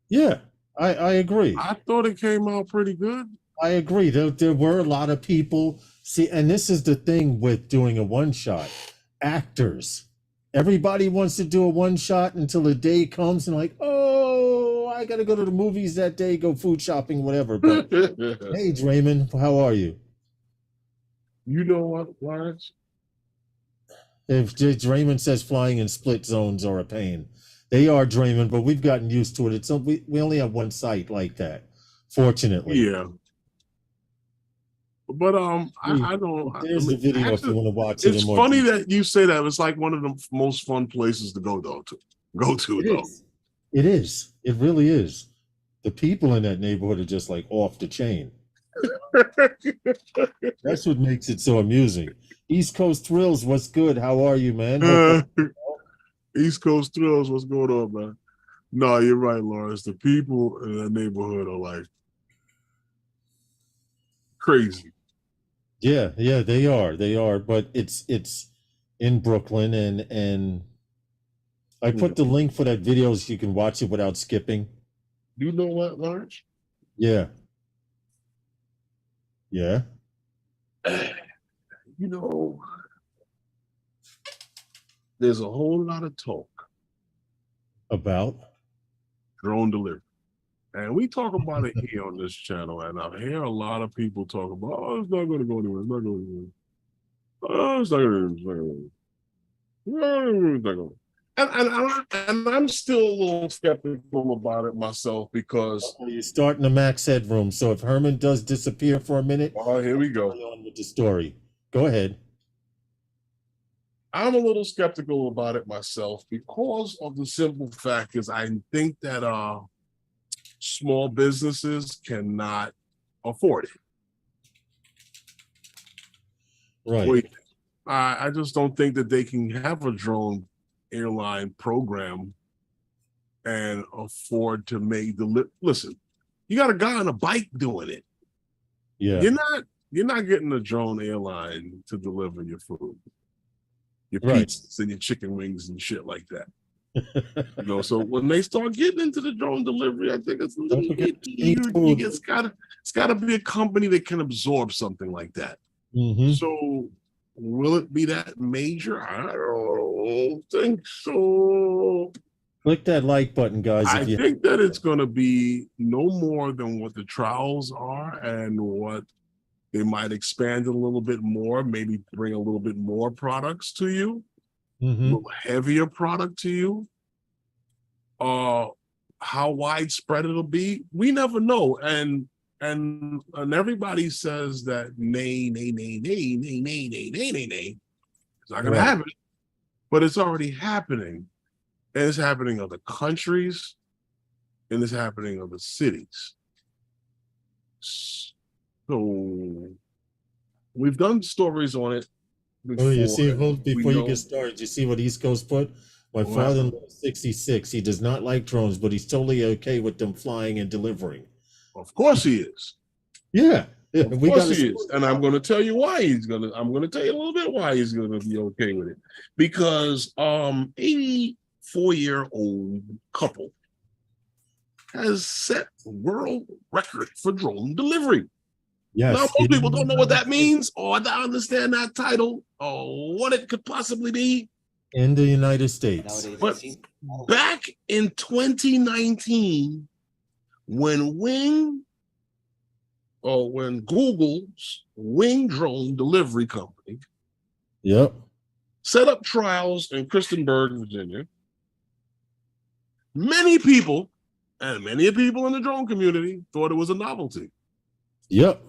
Speaker 2: Yeah, I agree.
Speaker 1: I thought it came out pretty good.
Speaker 2: I agree. There were a lot of people. See, and this is the thing with doing a one shot. Actors. Everybody wants to do a one shot until the day comes and like, oh, I got to go to the movies that day, go food shopping, whatever. But hey, Draymond, how are you?
Speaker 1: You know what, Lawrence?
Speaker 2: If Draymond says flying in split zones are a pain, they are, Draymond, but we've gotten used to it. It's we only have one site like that, fortunately.
Speaker 1: Yeah. But I don't.
Speaker 2: There's the video if you want to watch
Speaker 1: it. It's funny that you say that. It's like one of the most fun places to go to.
Speaker 2: It is. It really is. The people in that neighborhood are just like off the chain. That's what makes it so amusing. East Coast Thrills, what's good? How are you, man?
Speaker 1: East Coast Thrills, what's going on, man? No, you're right, Lawrence. The people in that neighborhood are like crazy.
Speaker 2: Yeah, they are. But it's in Brooklyn, and I put the link for that video so you can watch it without skipping.
Speaker 1: You know what, Lawrence?
Speaker 2: Yeah.
Speaker 1: There's a whole lot of talk
Speaker 2: about
Speaker 1: drone delivery. And we talk about it here on this channel, and I hear a lot of people talk about, oh, it's not going to go anywhere. It's not going to go anywhere. Oh, it's not going to go anywhere. And I'm still a little skeptical about it myself because
Speaker 2: you're starting the Max Headroom. So if Herman does disappear for a minute,
Speaker 1: here we go.
Speaker 2: On with the story. Go ahead.
Speaker 1: I'm a little skeptical about it myself because of the simple fact is I think that small businesses cannot afford it.
Speaker 2: Right.
Speaker 1: I just don't think that they can have a drone airline program and afford to make listen, you got a guy on a bike doing it.
Speaker 2: Yeah.
Speaker 1: You're not getting a drone airline to deliver your food, your
Speaker 2: Right.
Speaker 1: pizzas and your chicken wings and shit like that. So when they start getting into the drone delivery, I think it's a little bit it's gotta be a company that can absorb something like that.
Speaker 2: Mm-hmm.
Speaker 1: So will it be that major? I don't think so.
Speaker 2: Click that like button, guys.
Speaker 1: I think that it's going to be no more than what the trials are and what they might expand it a little bit more, maybe bring a little bit more products to you, a little heavier product to you. How widespread it'll be, we never know. And everybody says that nay. It's not going to happen, but it's already happening. And it's happening in other countries, and it's happening in other cities. So we've done stories on it before.
Speaker 2: Oh, you see, before you get started, you see what East Coast put? My father-in-law is 66. He does not like drones, but he's totally okay with them flying and delivering.
Speaker 1: Of course he is.
Speaker 2: Yeah.
Speaker 1: Of course he is. And I'm going to tell you why I'm going to tell you a little bit why he's going to be okay with it. Because 84-year-old couple has set world record for drone delivery.
Speaker 2: Yes.
Speaker 1: Now, most people don't know what that means or understand that title or what it could possibly be.
Speaker 2: In the United States.
Speaker 1: But back in 2019, when Google's Wing drone delivery company set up trials in Christiansburg, Virginia, many people in the drone community thought it was a novelty.
Speaker 2: Yep.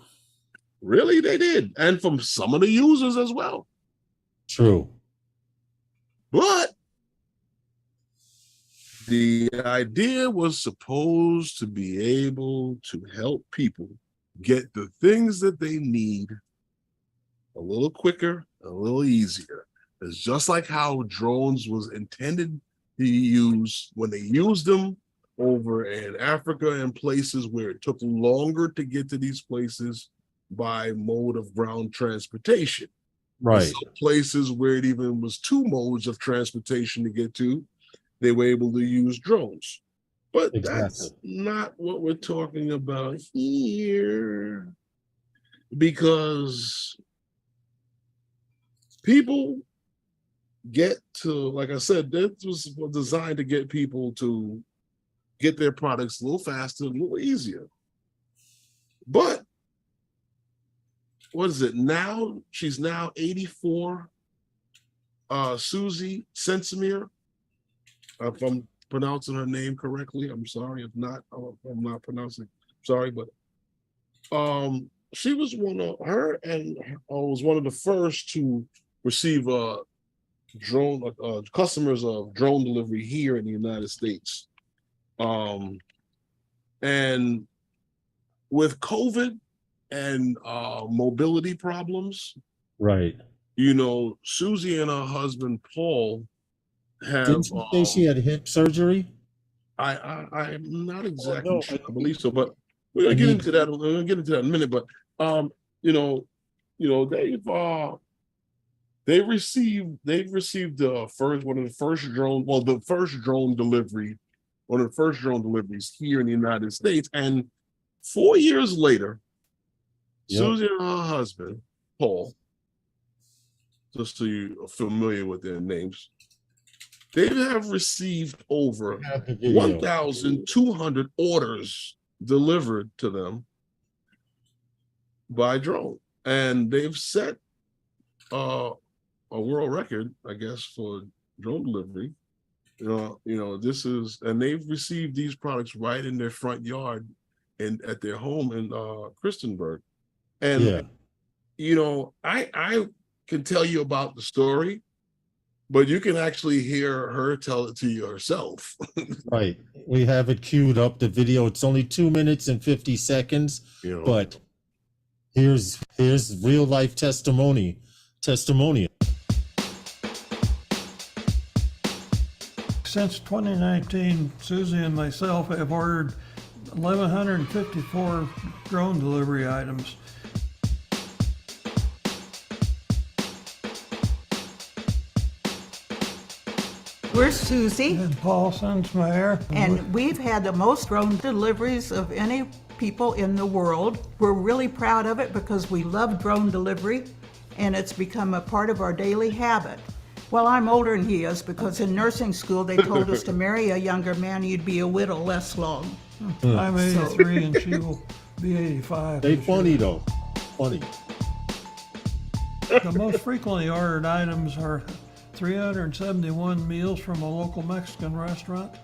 Speaker 1: Really, they did. And from some of the users as well.
Speaker 2: True.
Speaker 1: But the idea was supposed to be able to help people get the things that they need a little quicker, a little easier. It's just like how drones was intended to use when they used them over in Africa and places where it took longer to get to these places by mode of ground transportation.
Speaker 2: Right.
Speaker 1: Places where it even was two modes of transportation to get to, they were able to use drones. But that's not what we're talking about here. Because people get to, like I said, that was designed to get people to get their products a little faster, a little easier. But what is it now? She's now 84. Susie Sensimir, if I'm pronouncing her name correctly. I'm sorry if not. I'm not pronouncing. Sorry, but she was one of the first to receive drone customers of drone delivery here in the United States. And with COVID and mobility problems,
Speaker 2: right?
Speaker 1: Susie and her husband Paul have.
Speaker 2: Didn't you say she had hip surgery?
Speaker 1: I'm not exactly sure. I believe so, but we're gonna get into that. We're gonna get into that in a minute. But they've received the first drone deliveries here in the United States, and 4 years later, Susie and her husband Paul, just so you are familiar with their names, they have received over 1,200 orders delivered to them by drone, and they've set a world record, I guess, for drone delivery. And they've received these products right in their front yard and at their home in Christiansburg. And I can tell you about the story, but you can actually hear her tell it to you herself.
Speaker 2: Right. We have it queued up, the video. It's only 2 minutes and 50 seconds, but here's real life testimonial.
Speaker 3: Since 2019, Susie and myself have ordered 1,154 drone delivery items.
Speaker 4: We're Susie.
Speaker 3: And Paul Sunsmeyer.
Speaker 4: And we've had the most drone deliveries of any people in the world. We're really proud of it because we love drone delivery and it's become a part of our daily habit. Well, I'm older than he is because in nursing school they told us to marry a younger man, you'd be a widow less long.
Speaker 3: I'm 83 and she will be 85.
Speaker 2: They funny though. Funny.
Speaker 3: The most frequently ordered items are 371 meals from a local Mexican restaurant,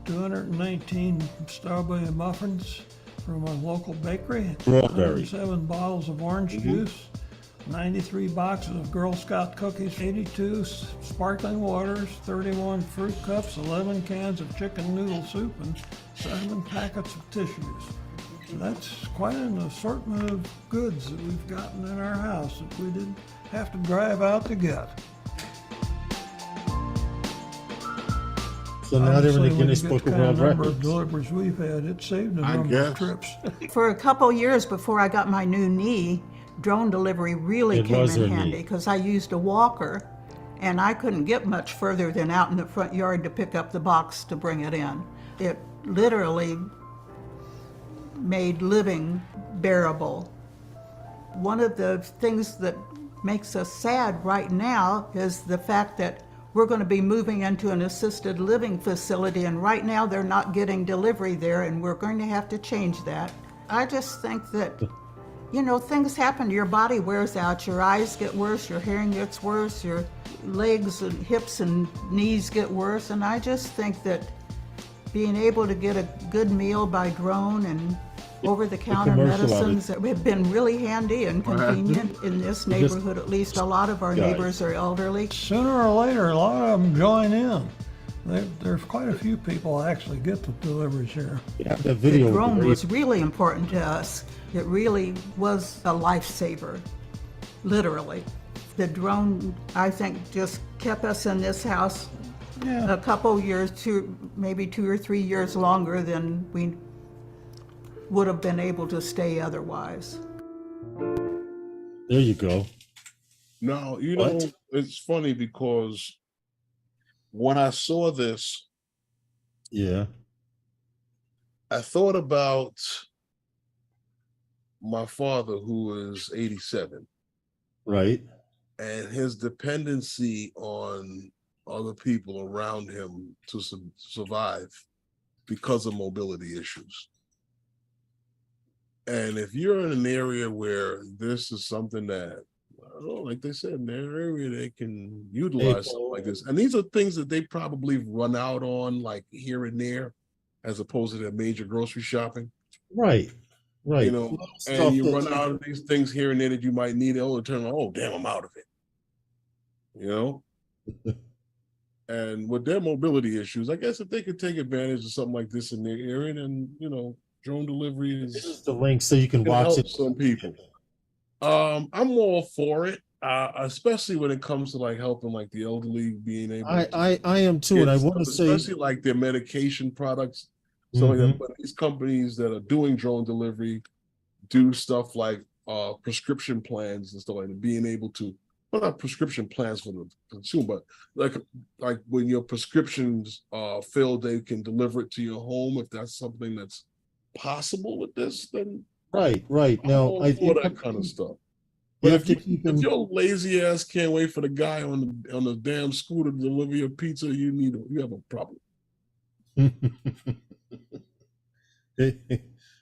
Speaker 3: 219 strawberry muffins from a local bakery, 107 bottles of orange juice, 93 boxes of Girl Scout cookies, 82 sparkling waters, 31 fruit cups, 11 cans of chicken noodle soup, and 7 packets of tissues. That's quite an assortment of goods that we've gotten in our house that we didn't have to drive out to get.
Speaker 2: So now they're in the Guinness
Speaker 3: Book
Speaker 2: Book of World
Speaker 3: number
Speaker 2: Records.
Speaker 3: of deliveries we've had, it saved a number of trips.
Speaker 4: For a couple years before I got my new knee, drone delivery really came in handy because I used a walker and I couldn't get much further than out in the front yard to pick up the box to bring it in. It literally made living bearable. One of the things that makes us sad right now is the fact that we're going to be moving into an assisted living facility, and right now they're not getting delivery there, and we're going to have to change that. I just think that, you know, things happen, your body wears out, your eyes get worse, your hearing gets worse, your legs and hips and knees get worse, and I just think that being able to get a good meal by drone and over-the-counter medicines that have been really handy and convenient in this neighborhood. At least a lot of our neighbors are elderly.
Speaker 3: Sooner or later, a lot of them join in. There's quite a few people actually get the deliveries here.
Speaker 2: Yeah, the video.
Speaker 4: The drone was really important to us. It really was a lifesaver, literally. The drone, I think, just kept us in this house a couple years, maybe 2 or 3 years longer than we would have been able to stay otherwise.
Speaker 2: There you go.
Speaker 1: Now, you know, it's funny because when I saw this, I thought about my father, who is 87.
Speaker 2: Right.
Speaker 1: And his dependency on other people around him to survive because of mobility issues. And if you're in an area where this is something that, I don't know, like they said, in their area, they can utilize something like this. And these are things that they probably run out on, like here and there, as opposed to their major grocery shopping.
Speaker 2: Right, right.
Speaker 1: You know, and you run out of these things here and there that you might need. Oh, turn, oh, damn, I'm out of it. You know? And with their mobility issues, I guess if they could take advantage of something like this in their area, then, you know, drone delivery is...
Speaker 2: This is the link so you can watch it.
Speaker 1: Some people. I'm all for it, especially when it comes to like helping like the elderly being able.
Speaker 2: I am too, and I want to say,
Speaker 1: especially like their medication products. So like but these companies that are doing drone delivery do stuff like prescription plans and stuff like that, being able to, well, not prescription plans for the consumer, but like when your prescriptions filled, they can deliver it to your home. If that's something that's possible with this, then
Speaker 2: right. Now
Speaker 1: I for that kind of stuff. But if your lazy ass can't wait for the guy on the damn scooter to deliver your pizza, you have a problem.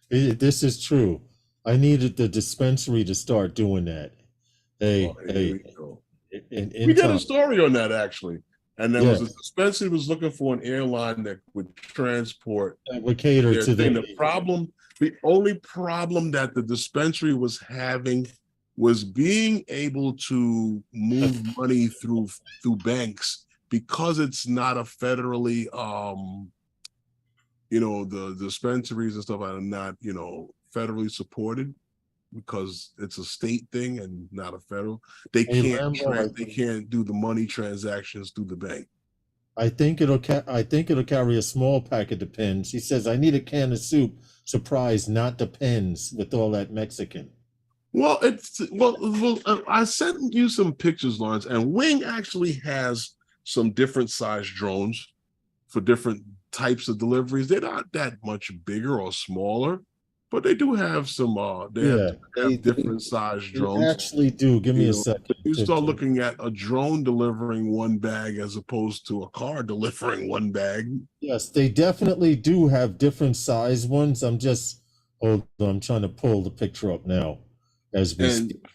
Speaker 2: This is true. I needed the dispensary to start doing that. We did
Speaker 1: a story on that actually. And there was a dispensary was looking for an airline that would transport,
Speaker 2: that would cater to
Speaker 1: the only problem that the dispensary was having was being able to move money through banks because it's not a federally, the dispensaries and stuff are not, federally supported because it's a state thing and not a federal. They can't do the money transactions through the bank.
Speaker 2: I think it'll carry a small packet of pens. He says, "I need a can of soup. Surprise, not the pens with all that Mexican."
Speaker 1: Well, I sent you some pictures, Lawrence, and Wing actually has some different size drones for different types of deliveries. They're not that much bigger or smaller, but they do have some. They have different size drones.
Speaker 2: They actually do. Give me a second.
Speaker 1: You start looking at a drone delivering one bag as opposed to a car delivering one bag.
Speaker 2: Yes, they definitely do have different size ones. I'm trying to pull the picture up now as we speak.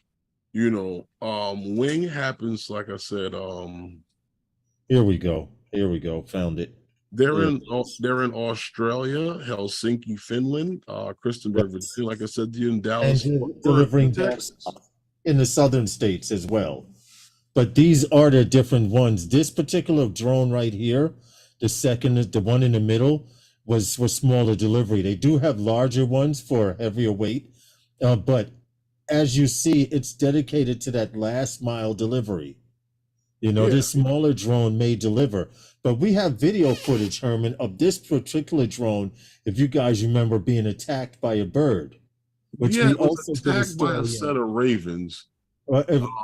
Speaker 1: Wing happens, like I said.
Speaker 2: Here we go. Found it.
Speaker 1: They're in Australia, Helsinki, Finland, Christiansburg, Virginia, like I said, in Dallas,
Speaker 2: and delivering Texas in the southern states as well. But these are the different ones. This particular drone right here, the one in the middle, was smaller delivery. They do have larger ones for heavier weight, but as you see, it's dedicated to that last mile delivery. This smaller drone may deliver, but we have video footage, Herman, of this particular drone. If you guys remember being attacked by a bird, which we also
Speaker 1: attacked by a set of ravens.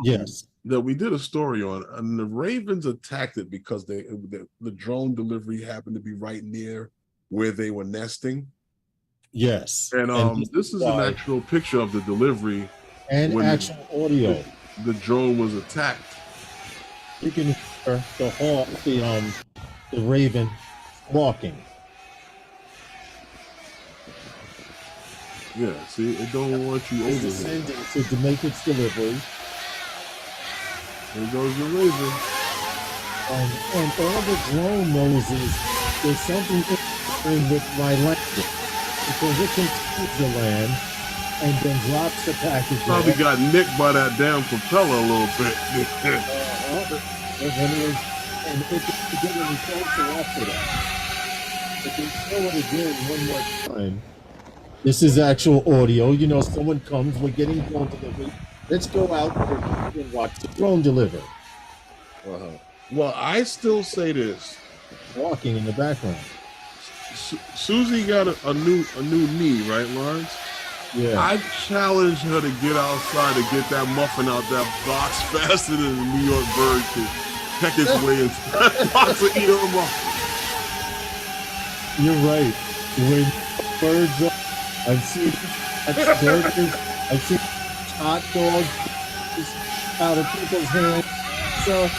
Speaker 2: Yes,
Speaker 1: that we did a story on, and the ravens attacked it because the drone delivery happened to be right near where they were nesting.
Speaker 2: Yes,
Speaker 1: and this is an actual picture of the delivery
Speaker 2: and actual audio.
Speaker 1: The drone was attacked.
Speaker 2: You can hear the hawk, the raven walking.
Speaker 1: Yeah, see, it don't want you over
Speaker 2: there. To make its delivery.
Speaker 1: There goes the raven.
Speaker 2: And all the drone knows is there's something in with my language. Because it can take the land and then drops the package.
Speaker 1: Probably got nicked by that damn propeller a little bit.
Speaker 2: And it can get a result after that. If you show it again one more time. This is actual audio. Someone comes, we're getting drone delivery. Let's go out and watch the drone deliver.
Speaker 1: Well, I still say this.
Speaker 2: Walking in the background.
Speaker 1: Susie got a new knee, right, Lawrence?
Speaker 2: Yeah.
Speaker 1: I challenge her to get outside to get that muffin out that box faster than the New York bird could peck its way into that box and eat them up.
Speaker 2: You're right. The way birds are, I've seen burgers, I've seen hot dogs out of people's hands. So.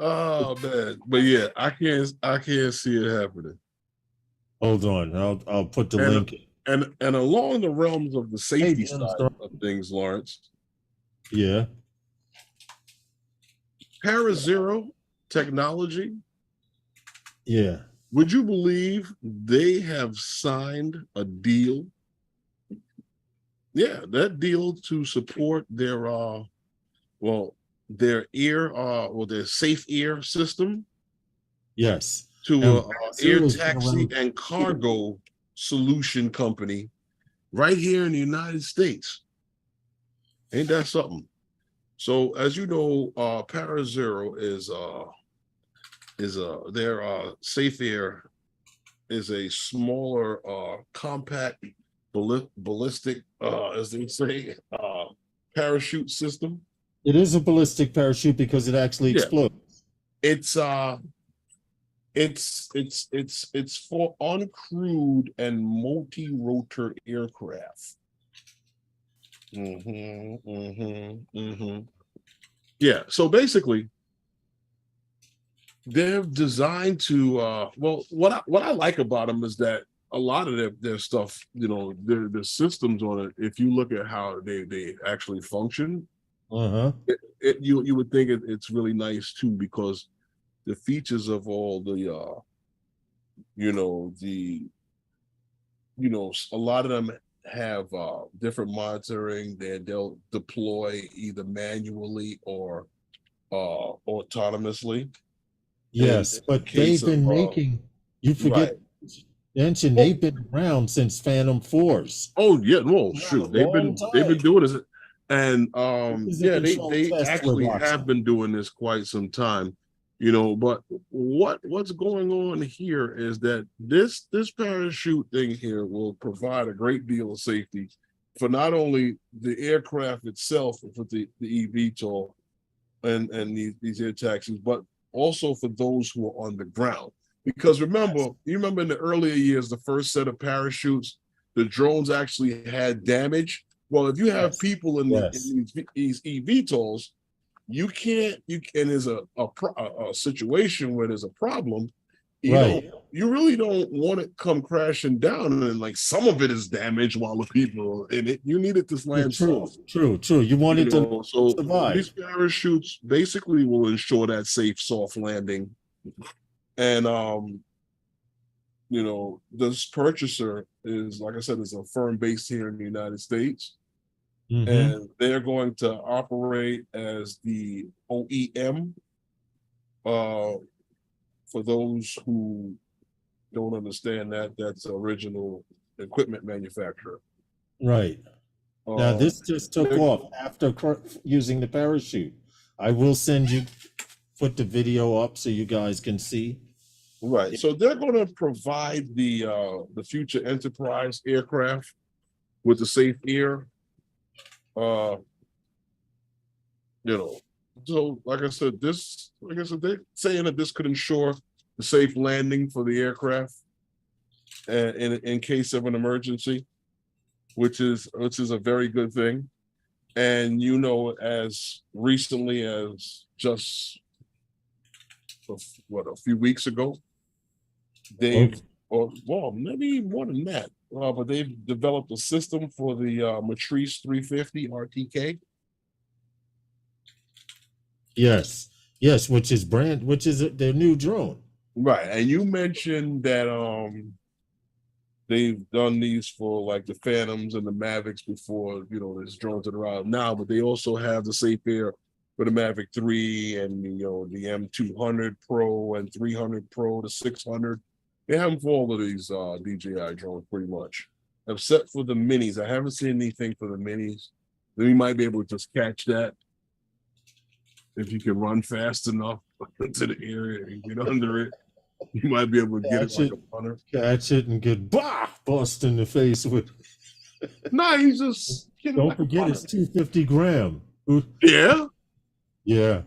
Speaker 1: Oh man, but yeah, I can't see it happening.
Speaker 2: Hold on, I'll put the link.
Speaker 1: And along the realms of the safety side of things, Lawrence.
Speaker 2: Yeah.
Speaker 1: ParaZero technology.
Speaker 2: Yeah.
Speaker 1: Would you believe they have signed a deal? Yeah, that deal to support their their safe air system.
Speaker 2: Yes.
Speaker 1: To air taxi and cargo solution company right here in the United States. Ain't that something? So as you know, ParaZero is their safe air is a smaller compact ballistic as they say parachute system.
Speaker 2: It is a ballistic parachute because it actually explodes.
Speaker 1: It's for uncrewed and multi-rotor aircraft. Yeah, so basically they're designed to what I like about them is that a lot of their stuff, their systems on it, if you look at how they actually function, you would think it's really nice too, because the features of all the a lot of them have different monitoring. They'll deploy either manually or autonomously.
Speaker 2: Yes, but they've been making, you forget,
Speaker 1: right.
Speaker 2: mention they've been around since Phantom Force.
Speaker 1: Oh yeah, well
Speaker 2: Around a
Speaker 1: shoot, they've
Speaker 2: long
Speaker 1: been
Speaker 2: time.
Speaker 1: doing this, and
Speaker 2: This is a
Speaker 1: yeah,
Speaker 2: controlled
Speaker 1: they
Speaker 2: test we're
Speaker 1: actually
Speaker 2: watching.
Speaker 1: have been doing this quite some time, you know. But what's going on here is that this parachute thing here will provide a great deal of safety for not only the aircraft itself, for the eVTOL and these air taxis, but also for those who are on the ground. Because remember, you remember in the earlier years, the first set of parachutes, the drones actually had damage. Well, if you have people in these eVTOLs, you can't. And there's a situation where there's a problem. You really don't want it come crashing down, and like some of it is damaged while the people are in it. You need it to land soft.
Speaker 2: True. You want it to survive.
Speaker 1: These parachutes basically will ensure that safe, soft landing. And you know, this purchaser is, like I said, is a firm based here in the United States. And they're going to operate as the OEM. For those who don't understand that, that's original equipment manufacturer.
Speaker 2: Right. Now this just took off after using the parachute. I will put the video up so you guys can see.
Speaker 1: Right. So they're going to provide the future Enterprise aircraft with the safe air. You know, so like I said, they're saying that this could ensure the safe landing for the aircraft in case of an emergency, which is a very good thing. And you know, as recently as just a few weeks ago, or maybe more than that, but they've developed a system for the Matrice 350 RTK.
Speaker 2: Yes, which is their new drone.
Speaker 1: Right, and you mentioned that they've done these for like the Phantoms and the Mavics before. You know, there's drones that are out now, but they also have the safe air for the Mavic 3 and the M200 Pro and 300 Pro, the 600. They have them for all of these DJI drones pretty much, except for the minis. I haven't seen anything for the minis. We might be able to just catch that if you can run fast enough into the area and get under it. You might be able to get it like a punter.
Speaker 2: Catch it and get bust in the face with.
Speaker 1: No, he's just.
Speaker 2: Don't forget, it's 250 gram.
Speaker 1: Yeah.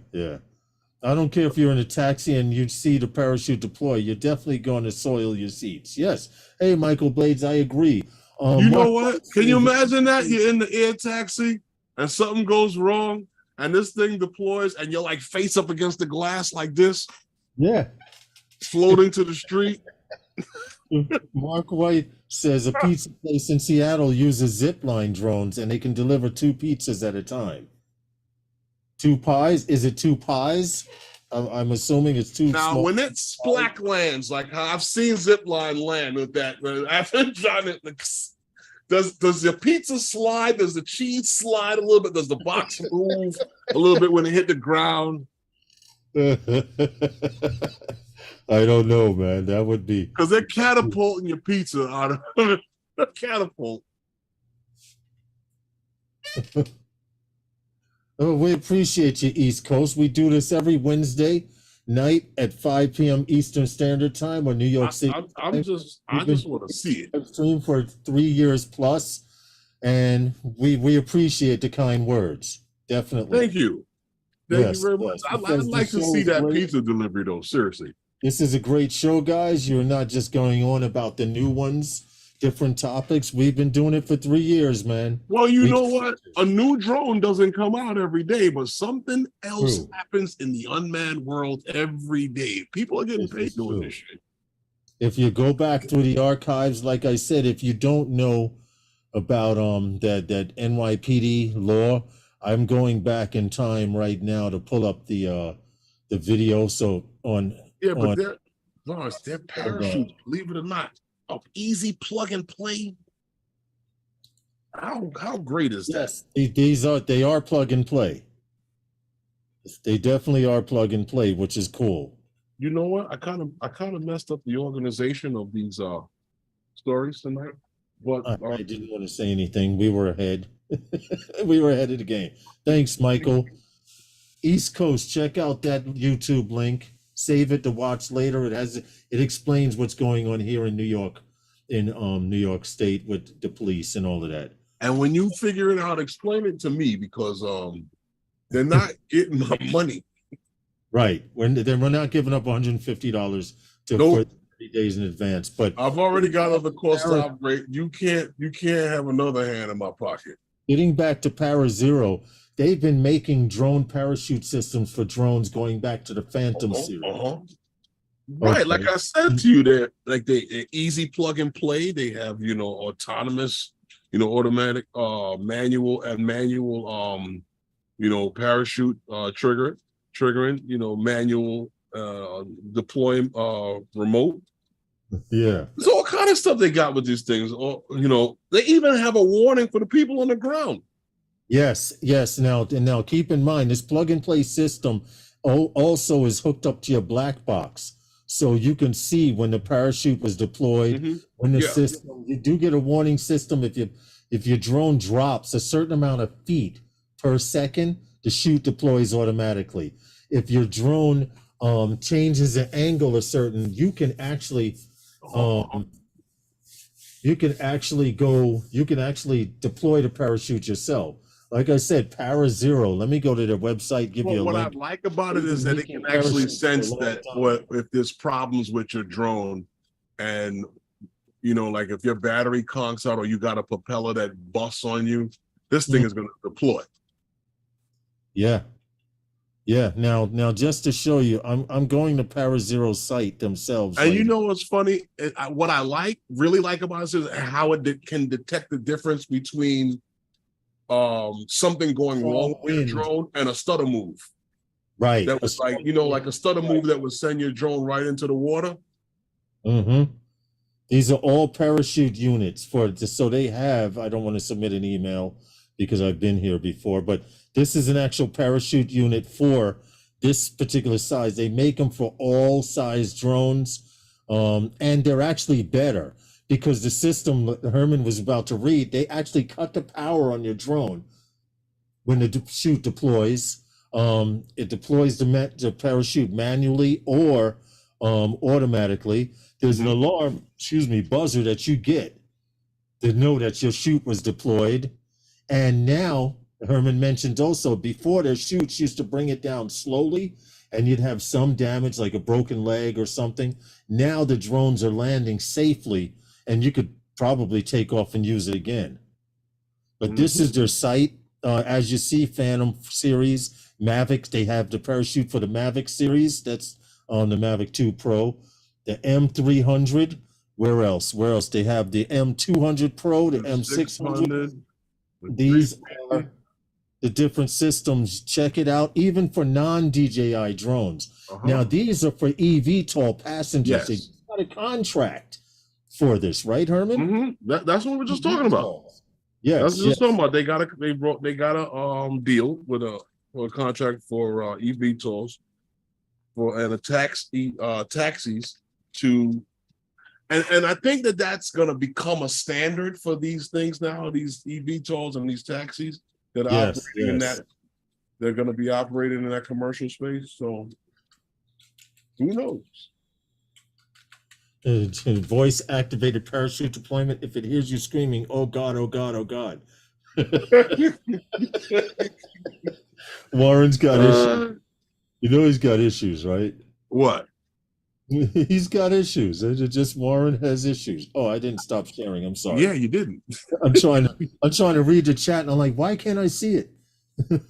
Speaker 2: I don't care if you're in a taxi and you see the parachute deploy. You're definitely going to soil your seats. Yes. Hey, Michael Blades, I agree.
Speaker 1: You know what? Can you imagine that you're in the air taxi and something goes wrong and this thing deploys and you're like face up against the glass like this?
Speaker 2: Yeah.
Speaker 1: Floating to the street.
Speaker 2: Mark White says a pizza place in Seattle uses zipline drones and they can deliver 2 pizzas at a time. 2 pies? Is it 2 pies? I'm assuming it's 2.
Speaker 1: Now, when it splack lands, like how I've seen zipline land with that, I've been trying to. Does the pizza slide? Does the cheese slide a little bit? Does the box move a little bit when it hit the ground?
Speaker 2: I don't know, man. That would be
Speaker 1: because they're catapulting your pizza out of a catapult.
Speaker 2: Oh, we appreciate you, East Coast. We do this every Wednesday night at 5 p.m. Eastern Standard Time or New York City.
Speaker 1: I just want to see it.
Speaker 2: Stream for 3 years plus, and we appreciate the kind words. Definitely.
Speaker 1: Thank you. Thank you very much. I'd like to see that pizza delivery, though. Seriously.
Speaker 2: This is a great show, guys. You're not just going on about the new ones, different topics. We've been doing it for 3 years, man.
Speaker 1: Well, you know what? A new drone doesn't come out every day, but something else happens in the unmanned world every day. People are getting paid doing this shit.
Speaker 2: If you go back through the archives, like I said, if you don't know about that NYPD law, I'm going back in time right now to pull up the video. So
Speaker 1: they're parachutes, believe it or not. Easy plug and play. How great is that?
Speaker 2: Yes, they are plug and play. They definitely are plug and play, which is cool.
Speaker 1: You know what? I kind of messed up the organization of these stories tonight. But
Speaker 2: I didn't want to say anything. We were ahead. We were ahead of the game. Thanks, Michael. East Coast, check out that YouTube link. Save it to watch later. It explains what's going on here in New York, in New York State with the police and all of that.
Speaker 1: And when you figure it out, explain it to me, because they're not getting my money.
Speaker 2: Right. We're not giving up $150 for 30 days in advance. But
Speaker 1: I've already got other costs to upgrade. You can't have another hand in my pocket.
Speaker 2: Getting back to ParaZero, they've been making drone parachute systems for drones going back to the Phantom series.
Speaker 1: Right,
Speaker 2: Okay.
Speaker 1: like I said to you, they're easy plug and play. They have autonomous, automatic, manual parachute triggering, manual deploying remote.
Speaker 2: Yeah.
Speaker 1: There's all kind of stuff they got with these things. They even have a warning for the people on the ground.
Speaker 2: Yes. Now keep in mind, this plug and play system also is hooked up to your black box. So you can see when the parachute was deployed, when the system, you do get a warning system. If your drone drops a certain amount of feet per second, the chute deploys automatically. If your drone changes the angle a certain, you can actually deploy the parachute yourself. Like I said, ParaZero. Let me go to their website, give you a
Speaker 1: what
Speaker 2: link.
Speaker 1: I like about it is that it can actually sense that if there's problems with your drone, and like if your battery conks out or you got a propeller that busts on you, this thing is going to deploy.
Speaker 2: Yeah. Now just to show you, I'm going to ParaZero's site themselves.
Speaker 1: And you know what's funny? What I really like about it is how it can detect the difference between something going wrong with your drone and a stutter move.
Speaker 2: Right.
Speaker 1: That was like a stutter move that would send your drone right into the water.
Speaker 2: These are all parachute units so they have, I don't want to submit an email because I've been here before, but this is an actual parachute unit for this particular size. They make them for all size drones, and they're actually better because the system Herman was about to read, they actually cut the power on your drone when the chute deploys. It deploys the parachute manually or automatically. There's an alarm, buzzer that you get to know that your chute was deployed. And now, Herman mentioned also, before their chutes used to bring it down slowly and you'd have some damage like a broken leg or something. Now the drones are landing safely and you could probably take off and use it again. But this is their site. As you see, Phantom series, Mavic, they have the parachute for the Mavic series. That's on the Mavic 2 Pro. The M300, where else? They have the M200 Pro, the M600. These are the different systems. Check it out, even for non-DJI drones. Now, these are for eVTOL passengers. They got a contract for this, right, Herman?
Speaker 1: That's what we're just talking about.
Speaker 2: Yes,
Speaker 1: that's just talking about. They got a deal with a contract for eVTOLs and a taxis to. And I think that's going to become a standard for these things now, these eVTOLs and these taxis that are operating in that. They're going to be operating in that commercial space. So who knows?
Speaker 2: Voice activated parachute deployment. If it hears you screaming, "Oh God, oh God, oh God." Warren's got issues. He's got issues, right?
Speaker 1: What?
Speaker 2: He's got issues. It's just Warren has issues. Oh, I didn't stop sharing. I'm sorry.
Speaker 1: Yeah, you didn't.
Speaker 2: I'm trying to read the chat, and I'm like, why can't I see it? Here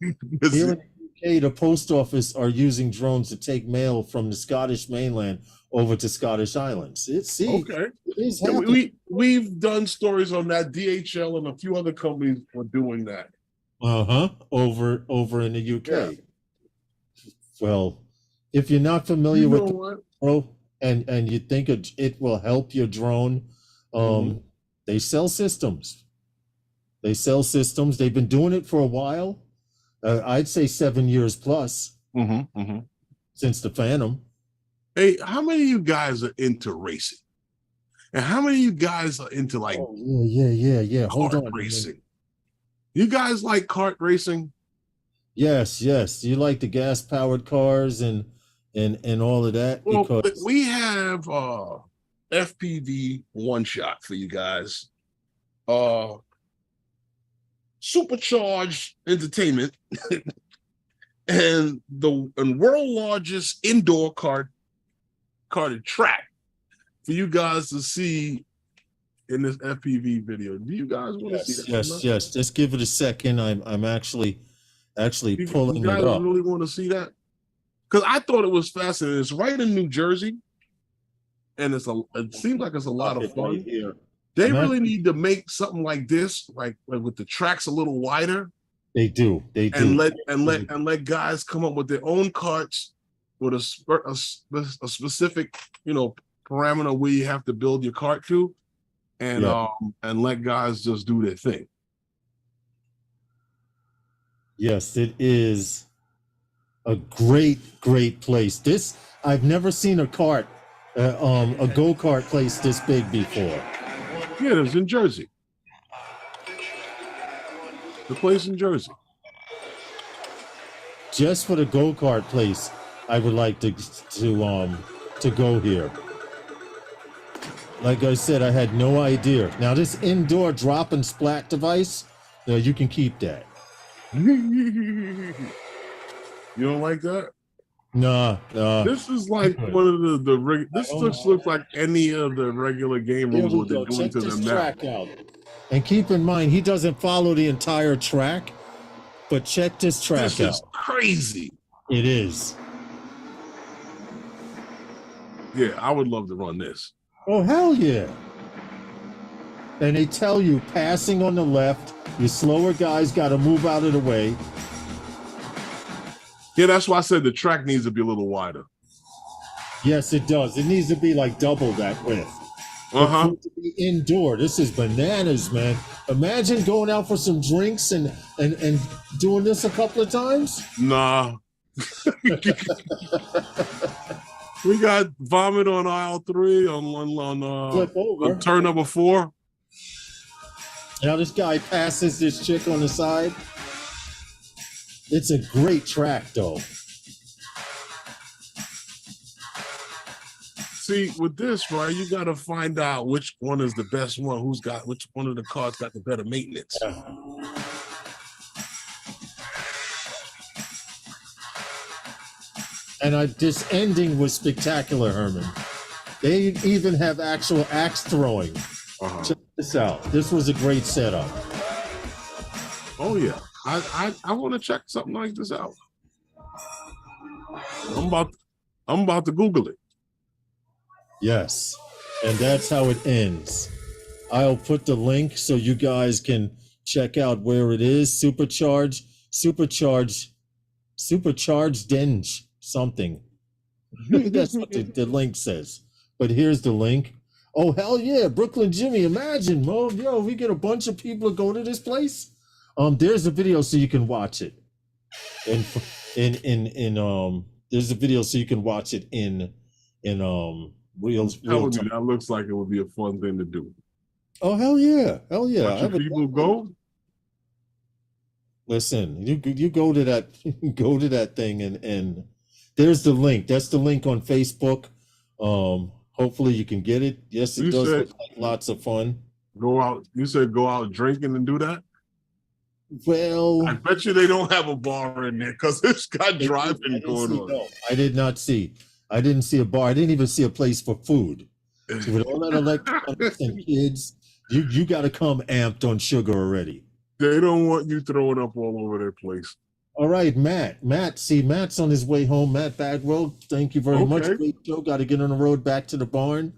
Speaker 2: in the UK, the post office are using drones to take mail from the Scottish mainland over to Scottish Islands.
Speaker 1: Okay. We've done stories on that. DHL and a few other companies were doing that.
Speaker 2: Over in the UK. Yeah. Well, if you're not familiar with the Pro and you think it will help your drone, they sell systems. They sell systems. They've been doing it for a while. I'd say 7 years plus since the Phantom.
Speaker 1: Hey, how many of you guys are into racing? And how many of you guys are into like
Speaker 2: yeah. Hold on.
Speaker 1: Racing? You guys like kart racing?
Speaker 2: Yes. You like the gas-powered cars and all of that?
Speaker 1: Well,
Speaker 2: because
Speaker 1: we have FPV one shot for you guys. Supercharged entertainment and the world largest indoor karted track for you guys to see in this FPV video. Do you guys want to see that?
Speaker 2: Yes. Just give it a second. I'm actually pulling
Speaker 1: you guys
Speaker 2: it up.
Speaker 1: really want to see that? Because I thought it was fascinating. It's right in New Jersey, and it seems like it's a lot of fun.
Speaker 2: Right here.
Speaker 1: They really need to make something like this, like with the tracks a little wider.
Speaker 2: They do.
Speaker 1: And let guys come up with their own carts with a specific, parameter where you have to build your cart to, and let guys just do their thing.
Speaker 2: Yes, it is a great place. I've never seen a go-kart place this big before.
Speaker 1: Yeah, it was in Jersey. The place in Jersey.
Speaker 2: Just for the go-kart place, I would like to go here. Like I said, I had no idea. Now this indoor drop and splat device, you can keep that.
Speaker 1: You don't like that?
Speaker 2: No.
Speaker 1: This is like one of this just looks like any of the regular game rooms what they're doing to the map.
Speaker 2: Out. And keep in mind, he doesn't follow the entire track, but check this track out.
Speaker 1: This is crazy.
Speaker 2: It is.
Speaker 1: Yeah, I would love to run this.
Speaker 2: Oh, hell yeah. And they tell you, passing on the left, your slower guys got to move out of the way.
Speaker 1: Yeah, that's why I said the track needs to be a little wider.
Speaker 2: Yes, it does. It needs to be like double that width. To be indoor, this is bananas, man. Imagine going out for some drinks and doing this a couple of times.
Speaker 1: Nah. We got vomit on aisle 3 on turn number 4.
Speaker 2: Now this guy passes this chick on the side. It's a great track, though.
Speaker 1: See, with this, right, you got to find out which one is the best one. Which one of the cars got the better maintenance.
Speaker 2: Yeah. And this ending was spectacular, Herman. They even have actual axe throwing. Check this out. This was a great setup.
Speaker 1: Oh yeah, I want to check something like this out. I'm about to Google it.
Speaker 2: Yes, and that's how it ends. I'll put the link so you guys can check out where it is. Supercharged Denge something. That's what the link says. But here's the link. Oh, hell yeah, Brooklyn Jimmy, imagine, we get a bunch of people to go to this place. There's a video so you can watch it. And there's a video so you can watch it in real time.
Speaker 1: That looks like it would be a fun thing to do.
Speaker 2: Oh, hell yeah.
Speaker 1: People go.
Speaker 2: Listen, you go to that thing and there's the link. That's the link on Facebook. Hopefully you can get it. Yes, it does look like lots of fun.
Speaker 1: Go out. You said go out drinking and do that?
Speaker 2: Well,
Speaker 1: I bet you they don't have a bar in there because it's got driving going on.
Speaker 2: No, I did not see. I didn't see a bar. I didn't even see a place for food. So with all that electronics and kids, you got to come amped on sugar already.
Speaker 1: They don't want you throwing up all over their place.
Speaker 2: All right, Matt. Matt's on his way home. Matt Bagwell, thank you very much. Great show. Got to get on the road back to the barn.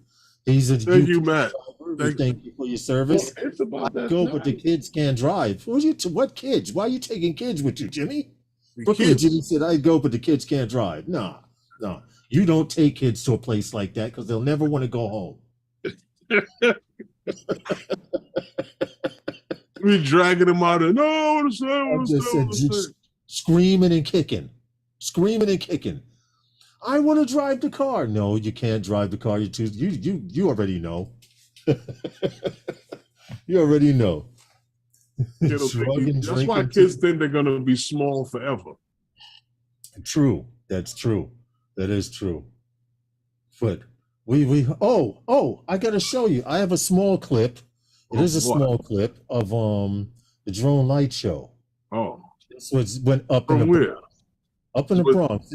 Speaker 1: Thank you, Matt.
Speaker 2: Thank you for your service.
Speaker 1: Well, it's about that
Speaker 2: go, but the kids can't drive. What kids? Why are you taking kids with you, Jimmy?
Speaker 1: Kids.
Speaker 2: Jimmy said, I'd go, but the kids can't drive. No. You don't take kids to a place like that because they'll never want to go home.
Speaker 1: We dragging him out of. No, I want to say. I
Speaker 2: I
Speaker 1: want
Speaker 2: just said,
Speaker 1: to say.
Speaker 2: screaming and kicking. I want to drive the car. No, you can't drive the car. You already know. You already know.
Speaker 1: That's why kids think they're gonna be small forever.
Speaker 2: True. That's true. That is true. But I gotta show you. I have a small clip. It is a small clip of the drone light show.
Speaker 1: Oh.
Speaker 2: This went up
Speaker 1: From where?
Speaker 2: Up in the Bronx.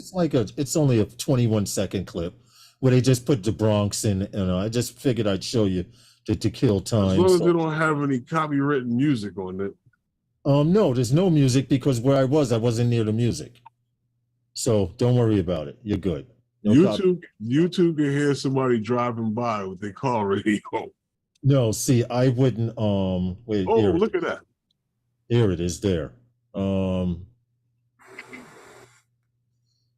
Speaker 2: It's only a 21-second clip where they just put the Bronx in, and I just figured I'd show you to kill time.
Speaker 1: As long as they don't have any copywritten music on it.
Speaker 2: No, there's no music because where I wasn't near the music. So don't worry about it. You're good. No
Speaker 1: YouTube can hear somebody driving by with their car radio.
Speaker 2: No, see, I wouldn't wait.
Speaker 1: Oh, look at that.
Speaker 2: Here it is there.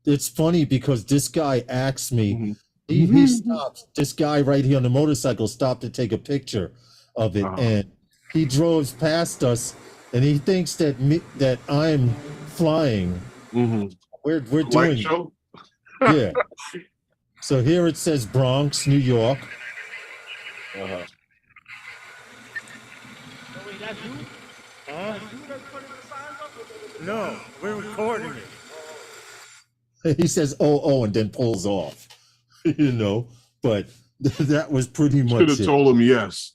Speaker 2: It's funny because this guy asked me, he stopped, this guy right here on the motorcycle stopped to take a picture of it, and he drove past us, and he thinks that I'm flying. We're doing
Speaker 1: show?
Speaker 2: Yeah. So here it says Bronx, New York.
Speaker 5: No, we're recording it.
Speaker 2: He says, oh, and then pulls off, but that was pretty much it.
Speaker 1: Should have told him yes.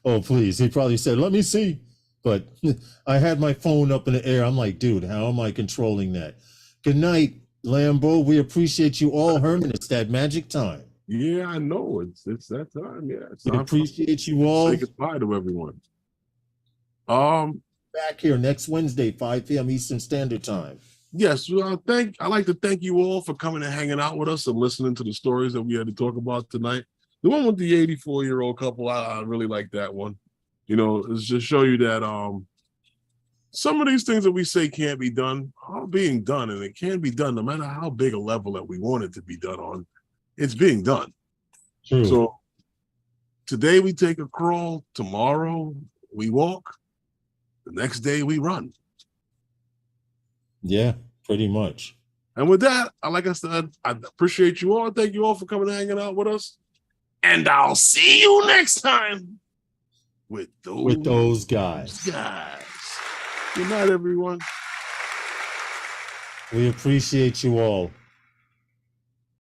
Speaker 2: Oh, please. He probably said, let me see. But I had my phone up in the air. I'm like, dude, how am I controlling that? Good night, Lambo. We appreciate you all. Herman, it's that magic time.
Speaker 1: Yeah, I know. It's that time. Yeah.
Speaker 2: We appreciate you all.
Speaker 1: Say goodbye to everyone.
Speaker 2: Back here next Wednesday, 5 p.m. Eastern Standard Time.
Speaker 1: Yes, I'd like to thank you all for coming and hanging out with us and listening to the stories that we had to talk about tonight. The one with the 84-year-old couple, I really like that one. It's just show you that some of these things that we say can't be done are being done, and it can be done no matter how big a level that we want it to be done on. It's being done.
Speaker 2: True.
Speaker 1: So today we take a crawl, tomorrow we walk, the next day we run.
Speaker 2: Yeah, pretty much.
Speaker 1: And with that, like I said, I appreciate you all. Thank you all for coming and hanging out with us. And I'll see you next time with those guys. Good night, everyone.
Speaker 2: We appreciate you all.